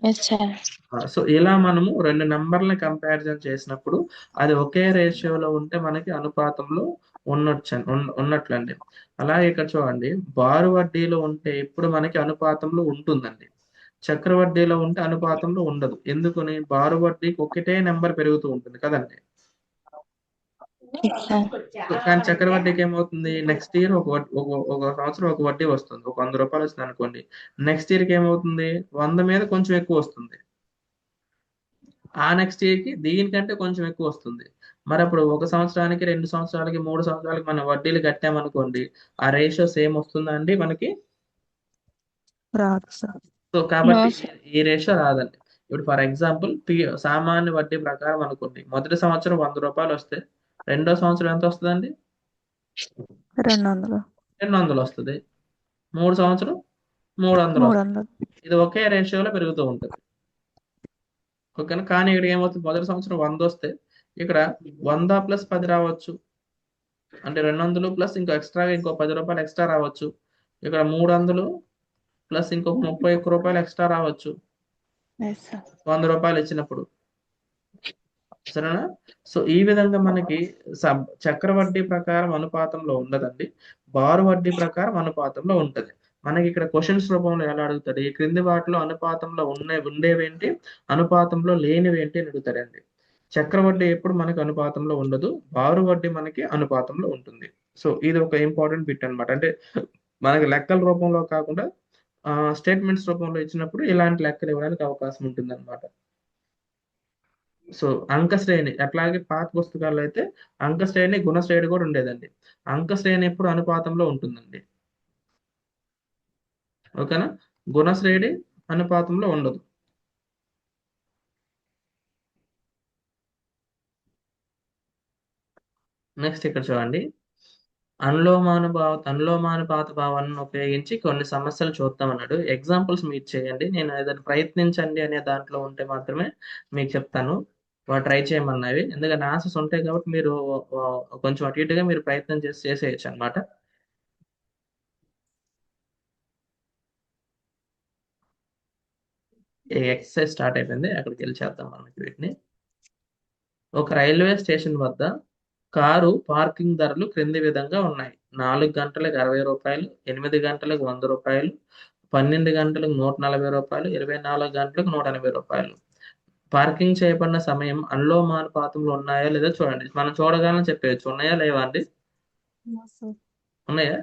Speaker 4: Yes, sir.
Speaker 1: సో ఇలా మనము రెండు నంబర్లని కంపారిజన్ చేసినప్పుడు అది ఒకే రేషియోలో ఉంటే మనకి అనుపాతంలో ఉన్నట్లండి. అలాగే ఇక్కడ చూడండి, బారు వడ్డీలో ఉంటే ఇప్పుడు మనకి అనుపాతంలో ఉంటుందండి. చక్రవడ్డీలో ఉంటే అనుపాతంలో ఉండదు. ఎందుకని? బారు వడ్డీకి ఒకటే నెంబర్ పెరుగుతూ ఉంటుంది కదండి.
Speaker 4: Yes, sir.
Speaker 1: కానీ చక్రవడ్డీకి ఏమవుతుంది? నెక్స్ట్ ఇయర్ ఒక సంవత్సరం ఒక వడ్డీ వస్తుంది. ఒక 100 రూపాయలు వస్తుంది అనుకోండి. నెక్స్ట్ ఇయర్కి ఏమవుతుంది? 100 మీద కొంచెం ఎక్కువ వస్తుంది. ఆ నెక్స్ట్ ఇయర్కి దీనికంటే కొంచెం ఎక్కువ వస్తుంది. మరి అప్పుడు 1 సంవత్సరానికి 2 సంవత్సరాలకి 3 సంవత్సరాలకి మనం వడ్డీలు కట్టామనుకోండి, ఆ రేషియో సేమ్ వస్తుందా అండి మనకి?
Speaker 2: రాదు సార్.
Speaker 1: సో కాబట్టి
Speaker 4: No, sir.
Speaker 1: ఈ రేషియో రాదండి. ఇప్పుడు ఫర్ ఎగ్జాంపుల్ సామాన్య వడ్డీ ప్రకారం అనుకోండి, మొదటి సంవత్సరం 100 రూపాయలు వస్తే రెండో సంవత్సరం ఎంత వస్తుందండి?
Speaker 2: 200.
Speaker 1: 200 వస్తుంది. 3 సంవత్సరం 300 వస్తుంది.
Speaker 2: 300.
Speaker 1: ఇది ఒకే రేషియోలో పెరుగుతూ ఉంటుంది. ఓకేనా? కానీ ఇక్కడ ఏమవుతుంది? మొదటి సంవత్సరం 100 వస్తే ఇక్కడ 100 + 10 రావచ్చు. అంటే 200 ప్లస్ ఇంకో ఎక్స్ట్రాగా ఇంకో 10 రూపాయలు ఎక్స్ట్రా రావచ్చు. ఇక్కడ 300 ప్లస్ ఇంకొక 31 రూపాయలు ఎక్స్ట్రా రావచ్చు.
Speaker 4: Yes, sir.
Speaker 1: 100 రూపాయలు ఇచ్చినప్పుడు. సరేనా? సో ఈ విధంగా మనకి చక్రవడ్డీ ప్రకారం అనుపాతంలో ఉండదండి, బారు వడ్డీ ప్రకారం అనుపాతంలో ఉంటది. మనకి ఇక్కడ క్వశ్చన్స్ రూపంలో ఎలా అడుగుతాడు, ఈ క్రింది వాటిలో అనుపాతంలో ఉండేవేంటి, అనుపాతంలో లేనివేంటి అని అడుగుతాడండి. చక్రవడ్డీ ఎప్పుడు మనకి అనుపాతంలో ఉండదు, బారు వడ్డీ మనకి అనుపాతంలో ఉంటుంది. సో ఇది ఒక ఇంపార్టెంట్ బిట్ అన్నమాట. అంటే మనకి లెక్కల రూపంలో కాకుండా స్టేట్మెంట్స్ రూపంలో ఇచ్చినప్పుడు ఇలాంటి లెక్కలు ఇవ్వడానికి అవకాశం ఉంటుంది అనమాట. సో అంక శ్రేణి అట్లాగే పాత పుస్తకాల్లో అయితే అంక శ్రేణి గుణ శ్రేణి కూడా ఉండేదండి. అంక శ్రేణి ఎప్పుడు అనుపాతంలో ఉంటుందండి, ఓకేనా? గుణ శ్రేణి అనుపాతంలో ఉండదు. నెక్స్ట్ ఇక్కడ చూడండి, అనులోమానుపాత భావనను ఉపయోగించి కొన్ని సమస్యలు చూద్దాం అన్నాడు. ఎగ్జాంపుల్స్ మీరు చేయండి, నేను ఏదైనా ప్రయత్నించండి అనే దాంట్లో ఉంటే మాత్రమే మీకు చెప్తాను. ట్రై చేయమన్నవి, ఎందుకంటే ఆన్సర్స్ ఉంటాయి కాబట్టి మీరు కొంచెం అటు ఇటుగా మీరు ప్రయత్నం చేసేయచ్చు అనమాట. ఎక్సర్సైజ్ స్టార్ట్ అయిపోయింది, అక్కడికి వెళ్ళి చేద్దాం మనకి వీటిని. ఒక రైల్వే స్టేషన్ వద్ద కారు పార్కింగ్ ధరలు క్రింది విధంగా ఉన్నాయి. 4 గంటలకు 60 రూపాయలు, 8 గంటలకు 100 రూపాయలు, 12 గంటలకు 140 రూపాయలు, 24 గంటలకు 180 రూపాయలు. పార్కింగ్ చేయబడిన సమయం అనులోమానుపాతంలో ఉన్నాయా లేదా చూడండి. మనం చూడగానే చెప్పేయచ్చు ఉన్నాయా లేవా అండి. ఉన్నాయా?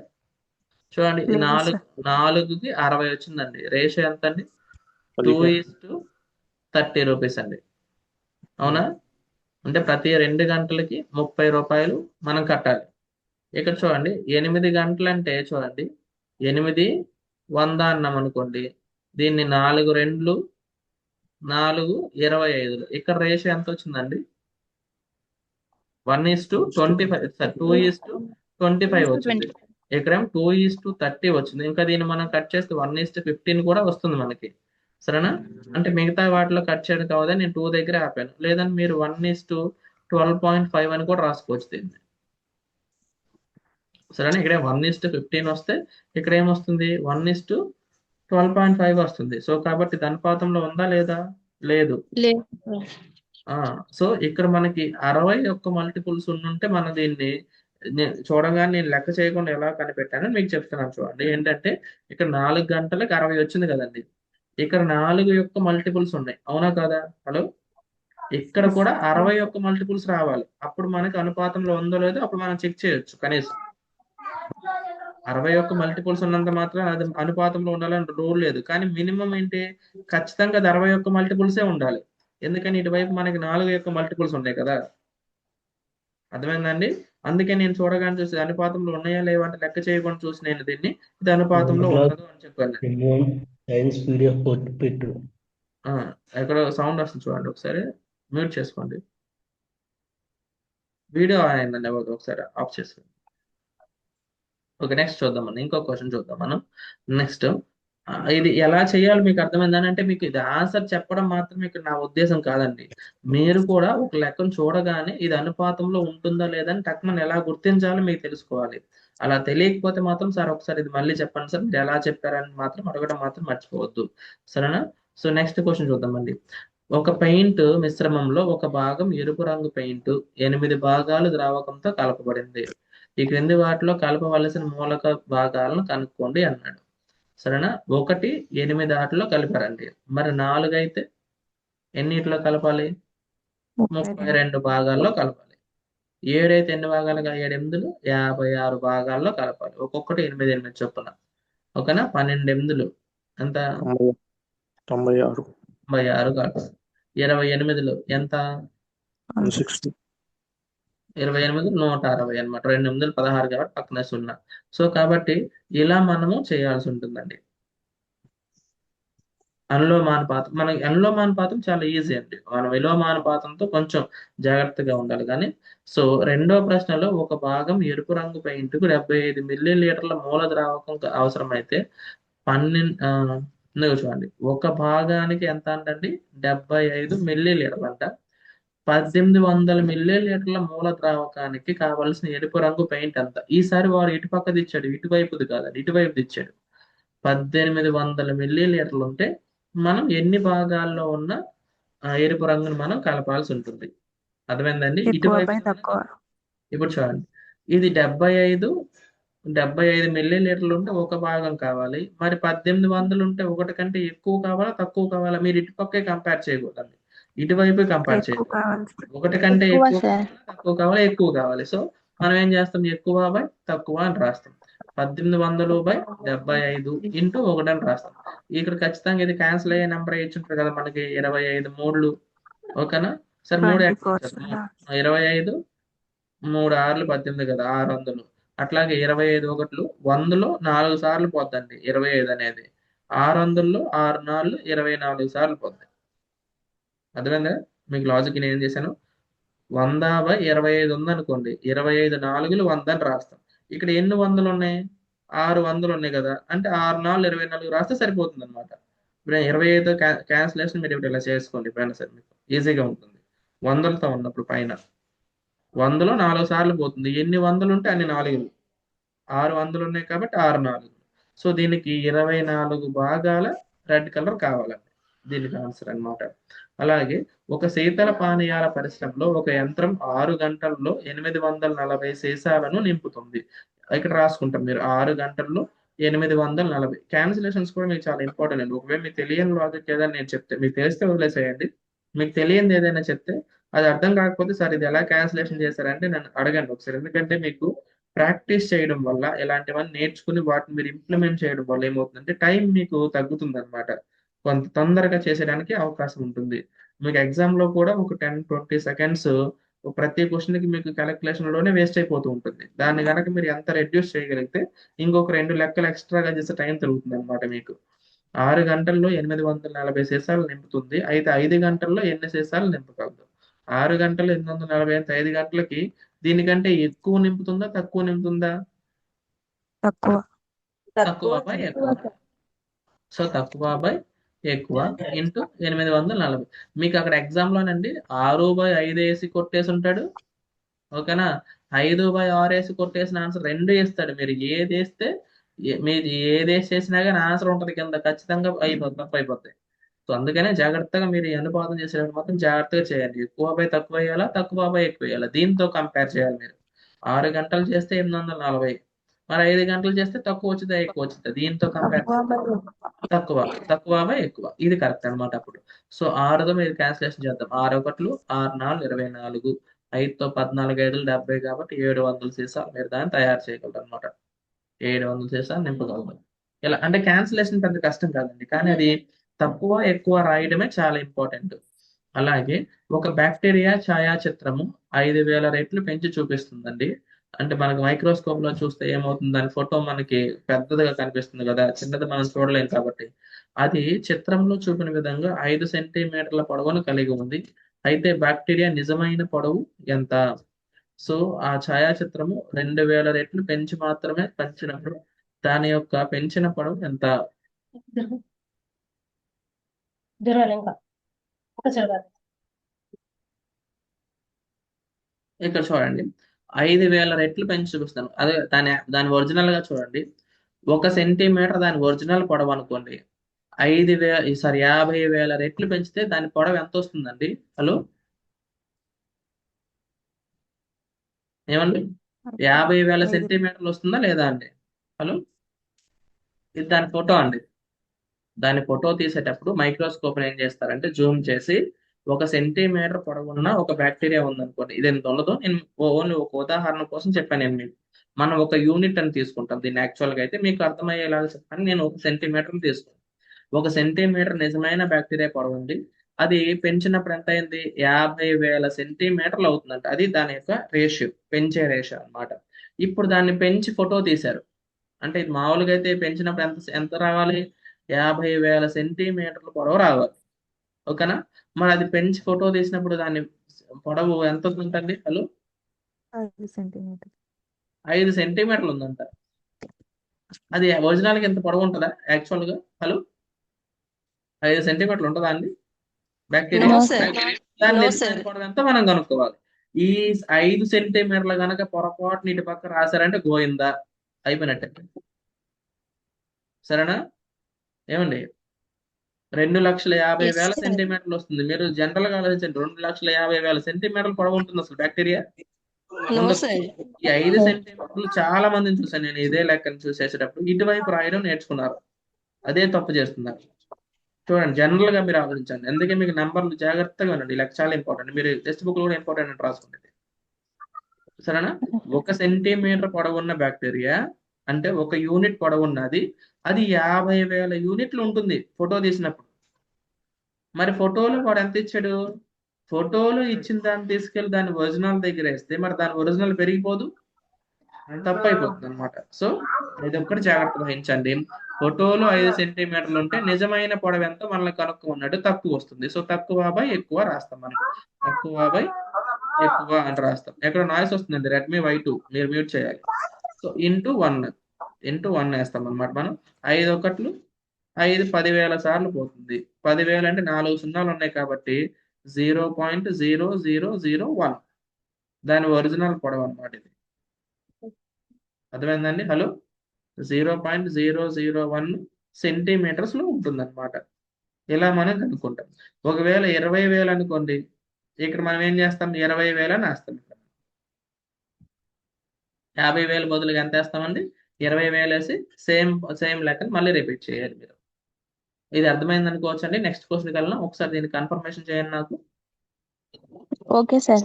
Speaker 1: చూడండి,
Speaker 2: లేదు
Speaker 1: నాలుగు
Speaker 2: సార్.
Speaker 1: 4కి 60 వచ్చిందండి. రేషియో ఎంత అండి? 2:30 రూపీస్ అండి. అవునా? అంటే ప్రతి 2 గంటలకి 30 రూపాయలు మనం కట్టాలి. ఇక్కడ చూడండి 8 గంటలు అంటే చూడండి 8 100 అన్నాం అనుకోండి, దీన్ని 4 2 4 25. ఇక్కడ రేషియో ఎంత వచ్చిందండి? 1:25, సార్ 2:25 వచ్చింది. ఇక్కడేమో 2:30 వచ్చింది. ఇంకా దీన్ని మనం కట్ చేస్తే 1:15 కూడా వస్తుంది మనకి. సరేనా? అంటే మిగతా వాటిలో కట్ చేయడం కావదని నేను 2 దగ్గర ఆపాను. లేదని మీరు 1:12.5 అని కూడా రాసుకోవచ్చు దీన్ని. సరేనా? ఇక్కడ 1:15 వస్తే ఇక్కడ ఏమొస్తుంది? 1:12.5 వస్తుంది. సో కాబట్టి ఇది అనుపాతంలో ఉందా లేదా? లేదు.
Speaker 4: లేదు.
Speaker 1: సో ఇక్కడ మనకి 60 యొక్క మల్టిపుల్స్ ఉంటే మనం దీన్ని చూడగానే నేను లెక్క చేయకుండా ఎలా కనిపెట్టానో మీకు చెప్తున్నాను. చూడండి ఏంటంటే ఇక్కడ 4 గంటలకు 60 వచ్చింది కదండి, ఇక్కడ 4 యొక్క మల్టిపుల్స్ ఉన్నాయి, అవునా కదా? హలో, ఇక్కడ కూడా 60 యొక్క మల్టిపుల్స్ రావాలి, అప్పుడు మనకి అనుపాతంలో ఉందో లేదో అప్పుడు మనం చెక్ చేయొచ్చు. కనీసం 60 యొక్క మల్టిపుల్స్ ఉన్నంత మాత్రం అది అనుపాతంలో ఉండాలని రూల్ లేదు, కానీ మినిమం ఏంటి, ఖచ్చితంగా అది 60 యొక్క మల్టిపుల్సే ఉండాలి. ఎందుకని ఇటువైపు మనకి 4 యొక్క మల్టిపుల్స్ ఉన్నాయి కదా. అర్థమైందండి? అందుకే నేను చూడగానే చూసి అనుపాతంలో ఉన్నాయా లేవా అంటే లెక్క చేయకుండా చూసి నేను దీన్ని ఇది అనుపాతంలో ఉండదు అని చెప్పాను.
Speaker 5: సైన్స్ పీడిఎఫ్ పెట్టు.
Speaker 1: ఎక్కడ సౌండ్ వస్తుంది చూడండి, ఒకసారి మ్యూట్ చేసుకోండి. వీడియో ఆన్ అయిందండి, ఒకసారి ఆఫ్ చేసుకోండి. ఓకే, నెక్స్ట్ చూద్దాం మనం, ఇంకో క్వశ్చన్ చూద్దాం మనం. నెక్స్ట్ ఇది ఎలా చేయాలి మీకు అర్థమైందని, అంటే మీకు ఇది ఆన్సర్ చెప్పడం మాత్రమే ఇక్కడ నా ఉద్దేశం కాదండి. మీరు కూడా ఒక లెక్కను చూడగానే ఇది అనుపాతంలో ఉంటుందా లేదా అని టక్మన్ ఎలా గుర్తించాలో మీకు తెలుసుకోవాలి. అలా తెలియకపోతే మాత్రం సార్ ఒకసారి ఇది మళ్ళీ చెప్పండి సార్, మీరు ఎలా చెప్పారని మాత్రం అడగడం మాత్రం మర్చిపోవద్దు. సరేనా? సో నెక్స్ట్ క్వశ్చన్ చూద్దామండి. ఒక పెయింట్ మిశ్రమంలో ఒక భాగం ఎరుపు రంగు పెయింట్ 8 భాగాలు ద్రావకంతో కలపబడింది. ఈ క్రింది వాటిలో కలపవలసిన మూలక భాగాలను కనుక్కోండి అన్నాడు. సరేనా? 1 8 ఆటలో కలిపారండి. మరి 4 అయితే ఎన్నిట్లో కలపాలి? 32 భాగాల్లో కలపాలి. 7 అయితే ఎన్ని భాగాలుగా? 7 8 56 భాగాల్లో కలపాలి. ఒక్కొక్కటి 8 8 చొప్పున. ఓకేనా? 12 8 ఎంత?
Speaker 5: 96.
Speaker 1: 96 కలపాలి. 28లో ఎంత?
Speaker 5: 160.
Speaker 1: 28 160 అనమాట. 2 8 16 కాబట్టి పక్కన 0. సో కాబట్టి ఇలా మనము చేయాల్సి ఉంటుందండి. అనులోమానుపాతం, మనకి అనులోమానుపాతం చాలా ఈజీ అండి, మనం విలోమానుపాతంతో కొంచెం జాగ్రత్తగా ఉండాలి కానీ. సో రెండో ప్రశ్నలో ఒక భాగం ఎరుపు రంగు పెయింట్కు 75 మిల్లీలీటర్ల మూల ద్రావకం అవసరమైతే 12 చూడండి, ఒక భాగానికి ఎంత అంటండి? 75 మిల్లీలీటర్లు అంట. 1800 మిల్లీలీటర్ల మూల ద్రావకానికి కావలసిన ఎరుపు రంగు పెయింట్ అంత. ఈసారి వారు ఇటుపక్కది ఇచ్చాడు, ఇటువైపుది కాదండి, ఇటువైపుది ఇచ్చాడు. 1800 మిల్లీలీటర్లు ఉంటే మనం ఎన్ని భాగాల్లో ఉన్న ఎరుపు రంగును మనం కలపాల్సి ఉంటుంది. అర్థమైందండి?
Speaker 2: ఎక్కువ
Speaker 1: ఇటువైపు
Speaker 2: బై
Speaker 1: ఏమన్నా
Speaker 2: తక్కువ.
Speaker 1: ఇప్పుడు చూడండి, ఇది 75 మిల్లీలీటర్లు ఉంటే ఒక భాగం కావాలి. మరి 1800 ఉంటే ఒకటి కంటే ఎక్కువ కావాలా తక్కువ కావాలా? మీరు ఇటుపక్కే కంపేర్ చేయకూడదండి, ఇటువైపు కంపేర్
Speaker 2: ఎక్కువ
Speaker 1: చేయకూడదు.
Speaker 2: కావాలి.
Speaker 1: ఒకటి కంటే
Speaker 4: ఎక్కువ
Speaker 1: ఎక్కువ
Speaker 4: సార్.
Speaker 1: కావాలా తక్కువ కావాలా? ఎక్కువ కావాలి. సో మనం ఏం చేస్తాం, ఎక్కువ బై తక్కువ అని రాస్తాం. 1800 బై 75 ఇంటూ 1 అని రాస్తాం. ఇక్కడ ఖచ్చితంగా ఇది క్యాన్సిల్ అయ్యే నెంబర్ ఇచ్చి ఉంటుంది కదా మనకి, 25 మూడులు. ఓకేనా సార్? 3 యాడ్
Speaker 2: 24
Speaker 1: చేశారు.
Speaker 2: సార్.
Speaker 1: 25 3 6లు 18 కదా, 600. అట్లాగే 25 ఒకట్లు 100లో 4 సార్లు పోద్దండి 25 అనేది. 600లో 6 4 24 సార్లు పోద్ది. అర్థమైందా? మీకు లాజిక్ నేను ఏం చేశాను, 100/25 ఉందనుకోండి, 25 నాలుగులు 100 అని రాస్తాం. ఇక్కడ ఎన్ని వందలు ఉన్నాయి? 6 వందలు ఉన్నాయి కదా, అంటే 6 4 24 రాస్తే సరిపోతుంది అనమాట. ఇప్పుడు 25 క్యాన్సిలేషన్ మీరు ఇప్పుడు ఇలా చేసుకోండి, ఎప్పుడైనా సరే మీకు ఈజీగా ఉంటుంది. వందలతో ఉన్నప్పుడు పైన 100లో 4 సార్లు పోతుంది. ఎన్ని వందలు ఉంటే అన్ని నాలుగులు. 6 వందలు ఉన్నాయి కాబట్టి 6 4. సో దీనికి 24 భాగాల రెడ్ కలర్ కావాలండి, దీనికి ఆన్సర్ అన్నమాట. అలాగే ఒక శీతల పానీయాల పరిశ్రమలో ఒక యంత్రం 6 గంటల్లో 840 సీసాలను నింపుతుంది. ఇక్కడ రాసుకుంటాం మీరు, 6 గంటల్లో 840. క్యాన్సిలేషన్స్ కూడా మీకు చాలా ఇంపార్టెంట్ అండి. ఒకవేళ మీకు తెలియని లాజిక్ ఏదైనా నేను చెప్తే, మీకు తెలిస్తే వదిలేసేయండి. మీకు తెలియనిది ఏదైనా చెప్తే, అది అర్థం కాకపోతే సార్ ఇది ఎలా క్యాన్సిలేషన్ చేశారంటే నన్ను అడగండి ఒకసారి. ఎందుకంటే మీకు ప్రాక్టీస్ చేయడం వల్ల, ఇలాంటివన్నీ నేర్చుకుని వాటిని మీరు ఇంప్లిమెంట్ చేయడం వల్ల ఏమవుతుందంటే టైం మీకు తగ్గుతుంది అనమాట. కొంత తొందరగా చేసేయడానికి అవకాశం ఉంటుంది. మీకు ఎగ్జామ్ లో కూడా ఒక 10-20 సెకండ్స్ ప్రతి క్వశ్చన్ కి మీకు క్యాలిక్యులేషన్ లోనే వేస్ట్ అయిపోతూ ఉంటుంది. దాన్ని కనుక మీరు ఎంత రెడ్యూస్ చేయగలిగితే ఇంకొక 2 లెక్కలు ఎక్స్ట్రాగా చేసే టైం పెరుగుతుంది అనమాట మీకు. 6 గంటల్లో 840 సీసాలు నింపుతుంది. అయితే 5 గంటల్లో ఎన్ని సీసాలు నింపగలదు? 6 గంటలు 840 అంటే 5 గంటలకి దీనికంటే ఎక్కువ నింపుతుందా తక్కువ నింపుతుందా?
Speaker 2: తక్కువ.
Speaker 1: తక్కువ బై ఎక్కువ. సో తక్కువ బై ఎక్కువ ఇంటూ 840. మీకు అక్కడ ఎగ్జామ్ లోనండి 6/5 వేసి కొట్టేసి ఉంటాడు. ఓకేనా? 5/6 వేసి కొట్టేసిన ఆన్సర్ 2 ఇస్తాడు. మీరు ఏది వేస్తే మీరు ఏది వేసి చేసినా కానీ ఆన్సర్ ఉంటుంది కింద, ఖచ్చితంగా అయిపోతుంది, తప్పు అయిపోతాయి. సో అందుకనే జాగ్రత్తగా మీరు ఈ అనుపాతం చేసేటప్పుడు మాత్రం జాగ్రత్తగా చేయండి. ఎక్కువ బై తక్కువ వేయాలా, తక్కువ బై ఎక్కువ వేయాలా, దీంతో కంపేర్ చేయాలి మీరు. 6 గంటలు చేస్తే 840, మరి 5 గంటలు చేస్తే తక్కువ వచ్చిందా ఎక్కువ వచ్చిందా, దీంతో కంపేర్ తక్కువ. తక్కువ బై ఎక్కువ, ఇది కరెక్ట్ అన్నమాట. అప్పుడు సో 6తో మీరు క్యాన్సిలేషన్ చేద్దాం. 6 ఒకట్లు 6 4 24, 5తో 14 5 70 కాబట్టి 700 సీసాలు మీరు దాన్ని తయారు చేయగలరు అనమాట. 700 సీసాలు నింపగలరు. ఇలా అంటే క్యాన్సిలేషన్ పెద్ద కష్టం కాదండి, కానీ అది తక్కువ ఎక్కువ రాయడమే చాలా ఇంపార్టెంట్. అలాగే ఒక బ్యాక్టీరియా ఛాయాచిత్రము 5000 రెట్లు పెంచి చూపిస్తుందండి. అంటే మనకు మైక్రోస్కోప్ లో చూస్తే ఏమవుతుంది, దాని ఫోటో మనకి పెద్దదిగా కనిపిస్తుంది కదా, చిన్నది మనం చూడలేం కాబట్టి. అది చిత్రంలో చూపిన విధంగా 5 సెంటీమీటర్ల పొడవును కలిగి ఉంది. అయితే బ్యాక్టీరియా నిజమైన పొడవు ఎంత? సో ఆ ఛాయాచిత్రము 2000 రెట్లు పెంచి మాత్రమే పెంచినప్పుడు దాని యొక్క పెంచిన పొడవు ఎంత? ఇక్కడ చూడండి, 5000 రెట్లు పెంచి చూపిస్తాను. అదే దాని ఒరిజినల్ గా చూడండి. 1 సెంటీమీటర్ దాని ఒరిజినల్ పొడవు అనుకోండి. 50,000 రెట్లు పెంచితే దాని పొడవు ఎంత వస్తుందండి? హలో ఏమండి? 50,000
Speaker 2: 5.
Speaker 1: సెంటీమీటర్లు వస్తుందా లేదా అండి? హలో, ఇది దాని ఫోటో అండి. దాని ఫోటో తీసేటప్పుడు మైక్రోస్కోప్ ఏం చేస్తారంటే జూమ్ చేసి 1 సెంటీమీటర్ పొడవున్న ఒక బ్యాక్టీరియా ఉందనుకోండి, ఇది ఎంత ఉండదో నేను ఓన్లీ ఒక ఉదాహరణ కోసం చెప్పాను. నేను మీకు మనం ఒక యూనిట్ అని తీసుకుంటాం దీన్ని, యాక్చువల్గా అయితే మీకు అర్థమయ్యేలాగా చెప్పాను. నేను 1 సెంటీమీటర్ తీసుకుంటాను. 1 సెంటీమీటర్ నిజమైన బ్యాక్టీరియా పొడవు ఉంది. అది పెంచినప్పుడు ఎంత అయింది? 50,000 సెంటీమీటర్లు అవుతుందంట. అది దాని యొక్క రేషియో, పెంచే రేషియో అన్నమాట. ఇప్పుడు దాన్ని పెంచి ఫోటో తీశారు. అంటే ఇది మామూలుగా అయితే పెంచినప్పుడు ఎంత ఎంత రావాలి? 50,000 సెంటీమీటర్ల పొడవు రావాలి. ఓకేనా? మరి అది పెంచి ఫోటో తీసినప్పుడు దాని పొడవు ఎంత ఉంటుందండి? Hello,
Speaker 2: 5 centimetre.
Speaker 1: 5 సెంటీమీటర్లు ఉందంట. అది ఒరిజినల్గా ఎంత పొడవు ఉంటుందా యాక్చువల్గా? హలో, 5 సెంటీమీటర్లు ఉంటుందా అండి బ్యాక్టీరియా?
Speaker 4: No, sir.
Speaker 1: దాని
Speaker 4: No,
Speaker 1: నిజమైన
Speaker 4: sir.
Speaker 1: పొడవు ఎంత మనం కనుక్కోవాలి. ఈ 5 సెంటీమీటర్లు కనుక పొరపాటు ఇటు పక్క రాశారంటే గోయిందా, అయిపోయినట్టే. సరేనా? ఏమండి? 2,50,000
Speaker 3: Yes, sir.
Speaker 1: సెంటీమీటర్లు వస్తుంది. మీరు జనరల్ గా ఆలోచించండి, 2,50,000 సెంటీమీటర్లు పొడవు ఉంటుంది అసలు బ్యాక్టీరియా
Speaker 3: No,
Speaker 1: ఉండదు.
Speaker 3: sir.
Speaker 1: ఈ 5 సెంటీమీటర్లు చాలా మందిని చూసాను నేను ఇదే లెక్కను చూసేటప్పుడు ఇటువైపు రాయడం నేర్చుకున్నారు, అదే తప్పు చేస్తున్నారు. చూడండి, జనరల్ గా మీరు ఆలోచించండి. అందుకే మీకు నంబర్లు జాగ్రత్తగా వినండి, లెక్క చాలా ఇంపార్టెంట్. మీరు టెక్స్ట్ బుక్ లో కూడా ఇంపార్టెంట్ అని రాసుకుంటుంది, సరేనా? 1 సెంటీమీటర్ పొడవున్న బ్యాక్టీరియా అంటే 1 యూనిట్ పొడవున్నది, అది 50,000 యూనిట్లు ఉంటుంది ఫోటో తీసినప్పుడు. మరి ఫోటోలో వాడు ఎంత ఇచ్చాడు? ఫోటోలో ఇచ్చిన దాన్ని తీసుకెళ్లి దాని ఒరిజినల్ దగ్గర వేస్తే మరి దాని ఒరిజినల్ పెరిగిపోదు, తప్పు అయిపోతుంది అనమాట. సో ఇది ఒక్కటి జాగ్రత్త వహించండి. ఫోటోలో 5 సెంటీమీటర్లు ఉంటే నిజమైన పొడవు ఎంతో మనల్ని కనుక్కున్నట్టు తక్కువ వస్తుంది. సో తక్కువ బై ఎక్కువ రాస్తాం మనం, తక్కువ బై ఎక్కువ అని రాస్తాం. ఎక్కడ నాయిస్ వస్తుందండి, రెడ్మీ Y2 మీరు మ్యూట్ చేయాలి. సో ఇంటూ 1 వేస్తాం అనమాట మనం. 5 ఒకట్లు 5 10,000 సార్లు పోతుంది. 10,000 అంటే 4 సున్నాలు ఉన్నాయి కాబట్టి 0.0001 దాని ఒరిజినల్ పొడవు అనమాట ఇది. అర్థమైందండి? హలో, 0.001 సెంటీమీటర్స్ లో ఉంటుంది అనమాట. ఇలా మనం కనుక్కుంటాం. ఒకవేళ 20,000 అనుకోండి, ఇక్కడ మనం ఏం చేస్తాం, 20,000 అని వేస్తాం. ఇక్కడ 50,000 బదులుగా ఎంత వేస్తామండి, 20,000 వేసి సేమ్ లెక్కను మళ్ళీ రిపీట్ చేయాలి మీరు. ఇది అర్థమైంది అనుకోవచ్చు అండి. నెక్స్ట్ క్వశ్చన్కి వెళ్ళినా ఒకసారి దీన్ని కన్ఫర్మేషన్ చేయండి నాకు.
Speaker 4: Okay sir.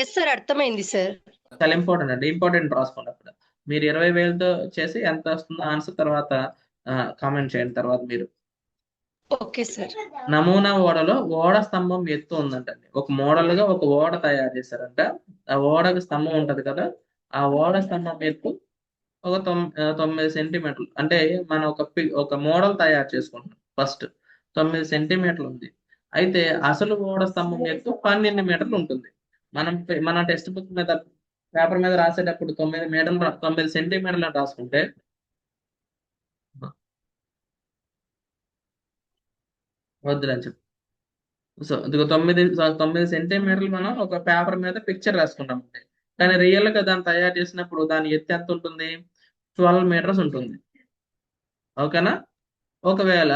Speaker 3: ఎస్ సార్, అర్థమైంది సార్.
Speaker 1: చాలా ఇంపార్టెంట్ అండి, ఇంపార్టెంట్ రాసుకోండి. అప్పుడు మీరు 20,000తో చేసి ఎంత వస్తుందో ఆన్సర్ తర్వాత కామెంట్ చేయండి తర్వాత మీరు.
Speaker 3: Okay sir.
Speaker 1: నమూనా ఓడలో ఓడ స్తంభం ఎత్తు ఉందంటండి. ఒక మోడల్ గా ఒక ఓడ తయారు చేశారంట. ఆ ఓడకి స్తంభం ఉంటది కదా, ఆ ఓడ స్తంభం ఎత్తు ఒక 9 సెంటీమీటర్లు. అంటే మనం ఒక మోడల్ తయారు చేసుకుంటున్నాం. ఫస్ట్ 9 సెంటీమీటర్లు ఉంది. అయితే అసలు ఓడ స్తంభం ఎత్తు 12 మీటర్లు ఉంటుంది. మన టెక్స్ట్ బుక్ మీద పేపర్ మీద రాసేటప్పుడు 9 సెంటీమీటర్లు రాసుకుంటే వద్దులని చెప్పి. సో ఇదిగో 9 సెంటీమీటర్లు మనం ఒక పేపర్ మీద పిక్చర్ రాసుకున్నాం. కానీ రియల్ గా దాన్ని తయారు చేసినప్పుడు దాని ఎత్తు ఎంత ఉంటుంది, 12 మీటర్స్ ఉంటుంది. ఓకేనా? ఒకవేళ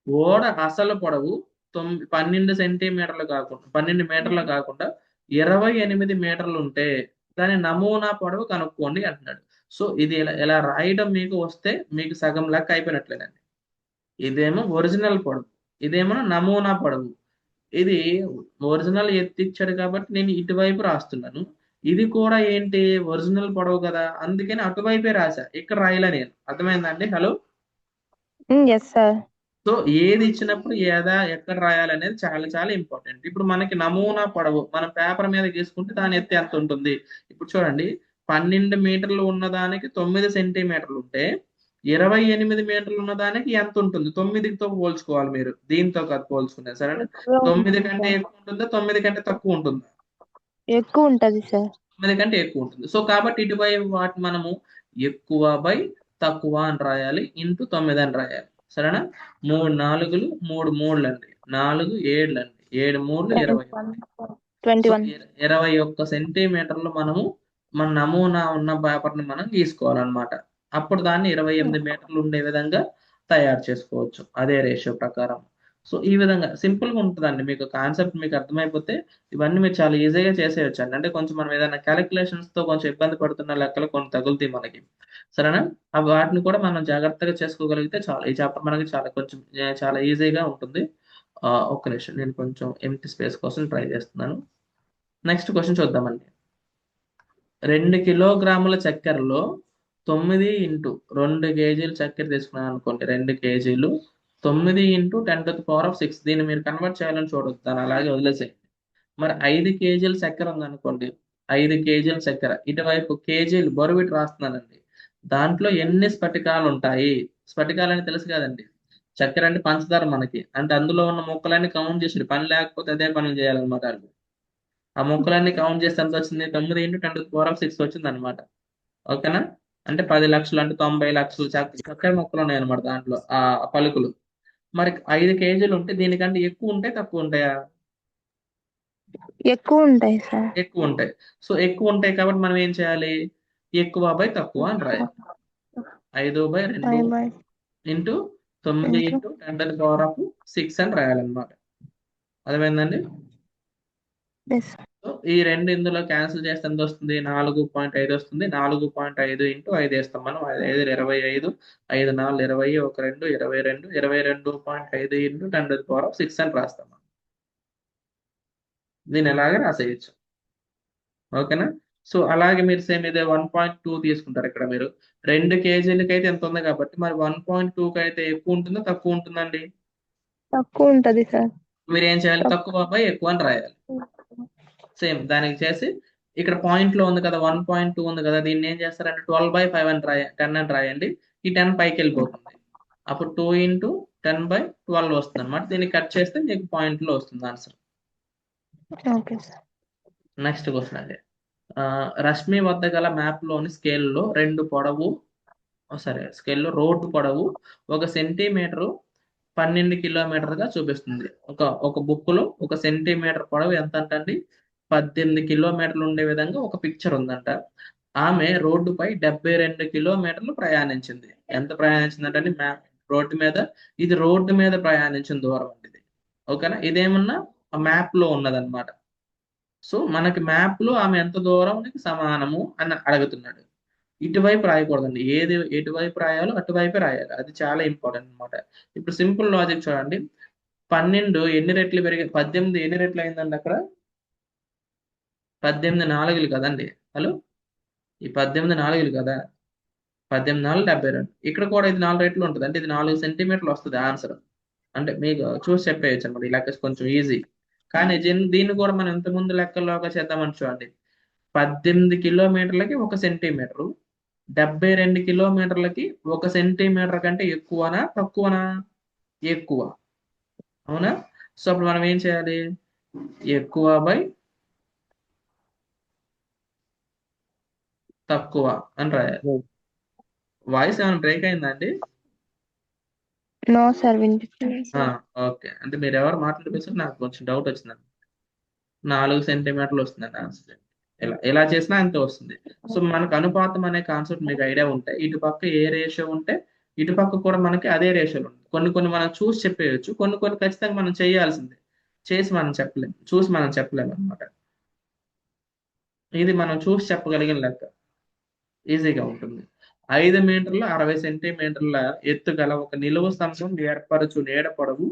Speaker 1: ఓడ అసలు పొడవు 12 సెంటీమీటర్లు కాకుండా 12 మీటర్లు కాకుండా 28 మీటర్లు ఉంటే దాని నమూనా పొడవు కనుక్కోండి అంటున్నాడు. సో ఇది ఇలా రాయడం మీకు వస్తే మీకు సగం లెక్క అయిపోయినట్లేనండి. ఇదేమో ఒరిజినల్ పొడవు, ఇదేమో నమూనా పొడవు. ఇది ఒరిజినల్ ఎత్తిచ్చాడు కాబట్టి నేను ఇటువైపు రాస్తున్నాను. ఇది కూడా ఏంటి, ఒరిజినల్ పొడవు కదా, అందుకని అటువైపే రాశా, ఇక్కడ రాయలే నేను. అర్థమైందండి? హలో.
Speaker 4: Yes sir.
Speaker 1: సో ఏది ఇచ్చినప్పుడు ఎక్కడ రాయాలనేది చాలా చాలా ఇంపార్టెంట్. ఇప్పుడు మనకి నమూనా పొడవు మనం పేపర్ మీద గీసుకుంటే దాని ఎత్తు ఎంత ఉంటుంది. ఇప్పుడు చూడండి, 12 మీటర్లు ఉన్నదానికి 9 సెంటీమీటర్లు ఉంటే 28 మీటర్లు ఉన్నదానికి ఎంత ఉంటుంది, 9తో పోల్చుకోవాలి మీరు, దీంతో కాదు పోల్చుకునే. సరే, 9 కంటే ఎక్కువ ఉంటుందా 9 కంటే తక్కువ ఉంటుందా?
Speaker 4: ఎక్కువ ఉంటది సార్.
Speaker 1: 9 కంటే ఎక్కువ ఉంటుంది. సో కాబట్టి ఇటువైపు వాటి మనము ఎక్కువ బై తక్కువ అని రాయాలి, ఇంటూ 9 అని రాయాలి. సరేనా? 3 4లు 3 3లు అండి, 4 7లు అండి, 7 3లు 21. 21 సెంటీమీటర్లు మనము మన నమూనా ఉన్న పేపర్ని మనం గీసుకోవాలన్నమాట. అప్పుడు దాన్ని 28 మీటర్లు ఉండే విధంగా తయారు చేసుకోవచ్చు అదే రేషియో ప్రకారం. సో ఈ విధంగా సింపుల్ గా ఉంటుందండి. మీకు కాన్సెప్ట్ మీకు అర్థమైపోతే ఇవన్నీ మీరు చాలా ఈజీగా చేసేయచ్చు అండి. అంటే కొంచెం మనం ఏదైనా క్యాలిక్యులేషన్స్ తో కొంచెం ఇబ్బంది పడుతున్న లెక్కలు కొన్ని తగులుతాయి మనకి, సరేనా? అవి వాటిని కూడా మనం జాగ్రత్తగా చేసుకోగలిగితే చాలా ఈ చాప్టర్ మనకి చాలా ఈజీగా ఉంటుంది. ఒక్క నిమిషం, నేను కొంచెం ఎంటీ స్పేస్ కోసం ట్రై చేస్తున్నాను. నెక్స్ట్ క్వశ్చన్ చూద్దామండి. 2 కిలోగ్రాముల చక్కెరలో 9 ఇంటూ 2 కేజీలు చక్కెర తీసుకున్నాను అనుకోండి. 2 కేజీలు 9 ఇంటూ 10⁶. దీన్ని మీరు కన్వర్ట్ చేయాలని చూడొచ్చు, దాన్ని అలాగే వదిలేసేయండి. మరి 5 కేజీల చక్కెర ఉందనుకోండి. 5 కేజీల చక్కెర, ఇటువైపు కేజీలు బరువు ఇటు రాస్తున్నానండి. దాంట్లో ఎన్ని స్ఫటికాలు ఉంటాయి? స్ఫటికాలు అని తెలుసు కదండి, చక్కెర అంటే పంచదార మనకి. అంటే అందులో ఉన్న ముక్కలన్నీ కౌంట్ చేసి పని లేకపోతే అదే పనులు చేయాలన్నమాట. ఆ ముక్కలన్నీ కౌంట్ చేస్తే ఎంత వచ్చింది, 9 ఇంటూ 10⁶ వచ్చింది అనమాట. ఓకేనా? అంటే 10 లక్షలు, అంటే 90 లక్షలు చక్కెర ముక్కలు ఉన్నాయి అనమాట దాంట్లో, ఆ పలుకులు. మరి 5 కేజీలు ఉంటే దీనికంటే ఎక్కువ ఉంటాయి తక్కువ ఉంటాయా?
Speaker 4: ఎక్కువ ఉంటాయి సార్.
Speaker 1: ఎక్కువ ఉంటాయి. సో ఎక్కువ ఉంటాయి కాబట్టి మనం ఏం చేయాలి, ఎక్కువ బై తక్కువ అని రాయాలి. 5/2 ఇంటూ 9 ఇంటూ 6 అని రాయాలన్నమాట. అర్థమైందండి?
Speaker 4: Yes sir.
Speaker 1: సో ఈ రెండు ఇందులో క్యాన్సిల్ చేస్తే ఎంత వస్తుంది? 4.5 వస్తుంది. 4.5 ఇంటూ 5 వేస్తాం మనం. 5 25, 5 4 20, 1 2 22, 22.5 ఇంటూ 10⁶ అని రాస్తాం మనం. దీన్ని ఎలాగే రాసేయచ్చు. ఓకేనా? సో అలాగే మీరు సేమ్ ఇదే 1.2 తీసుకుంటారు. ఇక్కడ మీరు 2 కేజీలకి అయితే ఎంత ఉంది కాబట్టి మరి 1.2కి అయితే ఎక్కువ ఉంటుందా తక్కువ ఉంటుందండి?
Speaker 4: తక్కువ ఉంటది సార్.
Speaker 1: మీరు ఏం చేయాలి?
Speaker 4: తక్కువ.
Speaker 1: తక్కువ బై ఎక్కువ అని రాయాలి. సేమ్ దానికి చేసి ఇక్కడ పాయింట్ లో ఉంది కదా 1.2 ఉంది కదా, దీన్ని ఏం చేస్తారంటే 12/5 అని 10 అని రాయండి. ఈ 10 పైకి వెళ్ళిపోతుంది. అప్పుడు 2 ఇంటూ 10/12 వస్తుంది అనమాట. దీన్ని కట్ చేస్తే మీకు పాయింట్ లో వస్తుంది answer.
Speaker 4: Okay sir.
Speaker 1: Next question అండి. రశ్మి వద్ద గల మ్యాప్ లోని స్కేల్లో స్కేల్లో రోడ్డు పొడవు 1 సెంటీమీటరు 12 కిలోమీటర్గా చూపిస్తుంది. ఒక బుక్ లో 1 సెంటీమీటర్ పొడవు ఎంత అంటండి? 18 కిలోమీటర్లు ఉండే విధంగా ఒక పిక్చర్ ఉందంట. ఆమె రోడ్డుపై 72 కిలోమీటర్లు ప్రయాణించింది. ఎంత ప్రయాణించిందంటే మ్యాప్ రోడ్డు మీద, ఇది రోడ్డు మీద ప్రయాణించిన దూరం అండి ఇది. ఓకేనా? ఇదేమన్నా మ్యాప్ లో ఉన్నదన్నమాట. సో మనకి మ్యాప్ లో ఆమె ఎంత దూరంకి సమానము అని అడుగుతున్నాడు. ఇటువైపు రాయకూడదండి. ఎటువైపు రాయాలో అటువైపే రాయాలి. అది చాలా ఇంపార్టెంట్ అనమాట. ఇప్పుడు సింపుల్ లాజిక్ చూడండి. 12 ఎన్ని రెట్లు పెరిగి 18 ఎన్ని రెట్లు అయిందండి అక్కడ? 18 నాలుగులు కదండి. హలో, ఈ 18 నాలుగులు కదా. 18 4 72. ఇక్కడ కూడా ఇది 4 రెట్లు ఉంటుంది. అంటే ఇది 4 సెంటీమీటర్లు వస్తుంది ఆన్సర్. అంటే మీకు చూసి చెప్పేయచ్చు అనమాట. ఈ లెక్క కొంచెం ఈజీ. కానీ దీన్ని కూడా మనం ఇంతకుముందు లెక్కల్లోగా చేద్దామని చూడండి. 18 కిలోమీటర్లకి 1 సెంటీమీటరు, 72 కిలోమీటర్లకి 1 సెంటీమీటర్ కంటే ఎక్కువనా తక్కువనా? ఎక్కువ. అవునా? సో అప్పుడు మనం ఏం చేయాలి? ఎక్కువ బై తక్కువ అని రాయాలి. వాయిస్ ఏమైనా బ్రేక్ అయిందా అండి?
Speaker 4: నో సార్, వినిపించలేదు సార్.
Speaker 1: ఓకే. అంటే మీరు ఎవరు మాట్లాడిపిస్తారు నాకు కొంచెం డౌట్ వచ్చిందండి. 4 సెంటీమీటర్లు వస్తుందండి ఆన్సర్. ఇలా చేసినా అంతే వస్తుంది. సో మనకు అనుపాతం అనే కాన్సెప్ట్ మీకు ఐడియా ఉంటే ఇటు పక్క ఏ రేషియో ఉంటే ఇటు పక్క కూడా మనకి అదే రేషియోలు ఉంటుంది. కొన్ని కొన్ని మనం చూసి చెప్పేయచ్చు, కొన్ని కొన్ని ఖచ్చితంగా మనం చేయాల్సిందే. చూసి మనం చెప్పలేము అనమాట. ఇది మనం చూసి చెప్పగలిగిన లెక్క ఈజీగా ఉంటుంది. 5 మీటర్ల 60 సెంటీమీటర్ల ఎత్తు గల ఒక నిలువు స్తంభం ఏర్పరచు నీడ పొడవు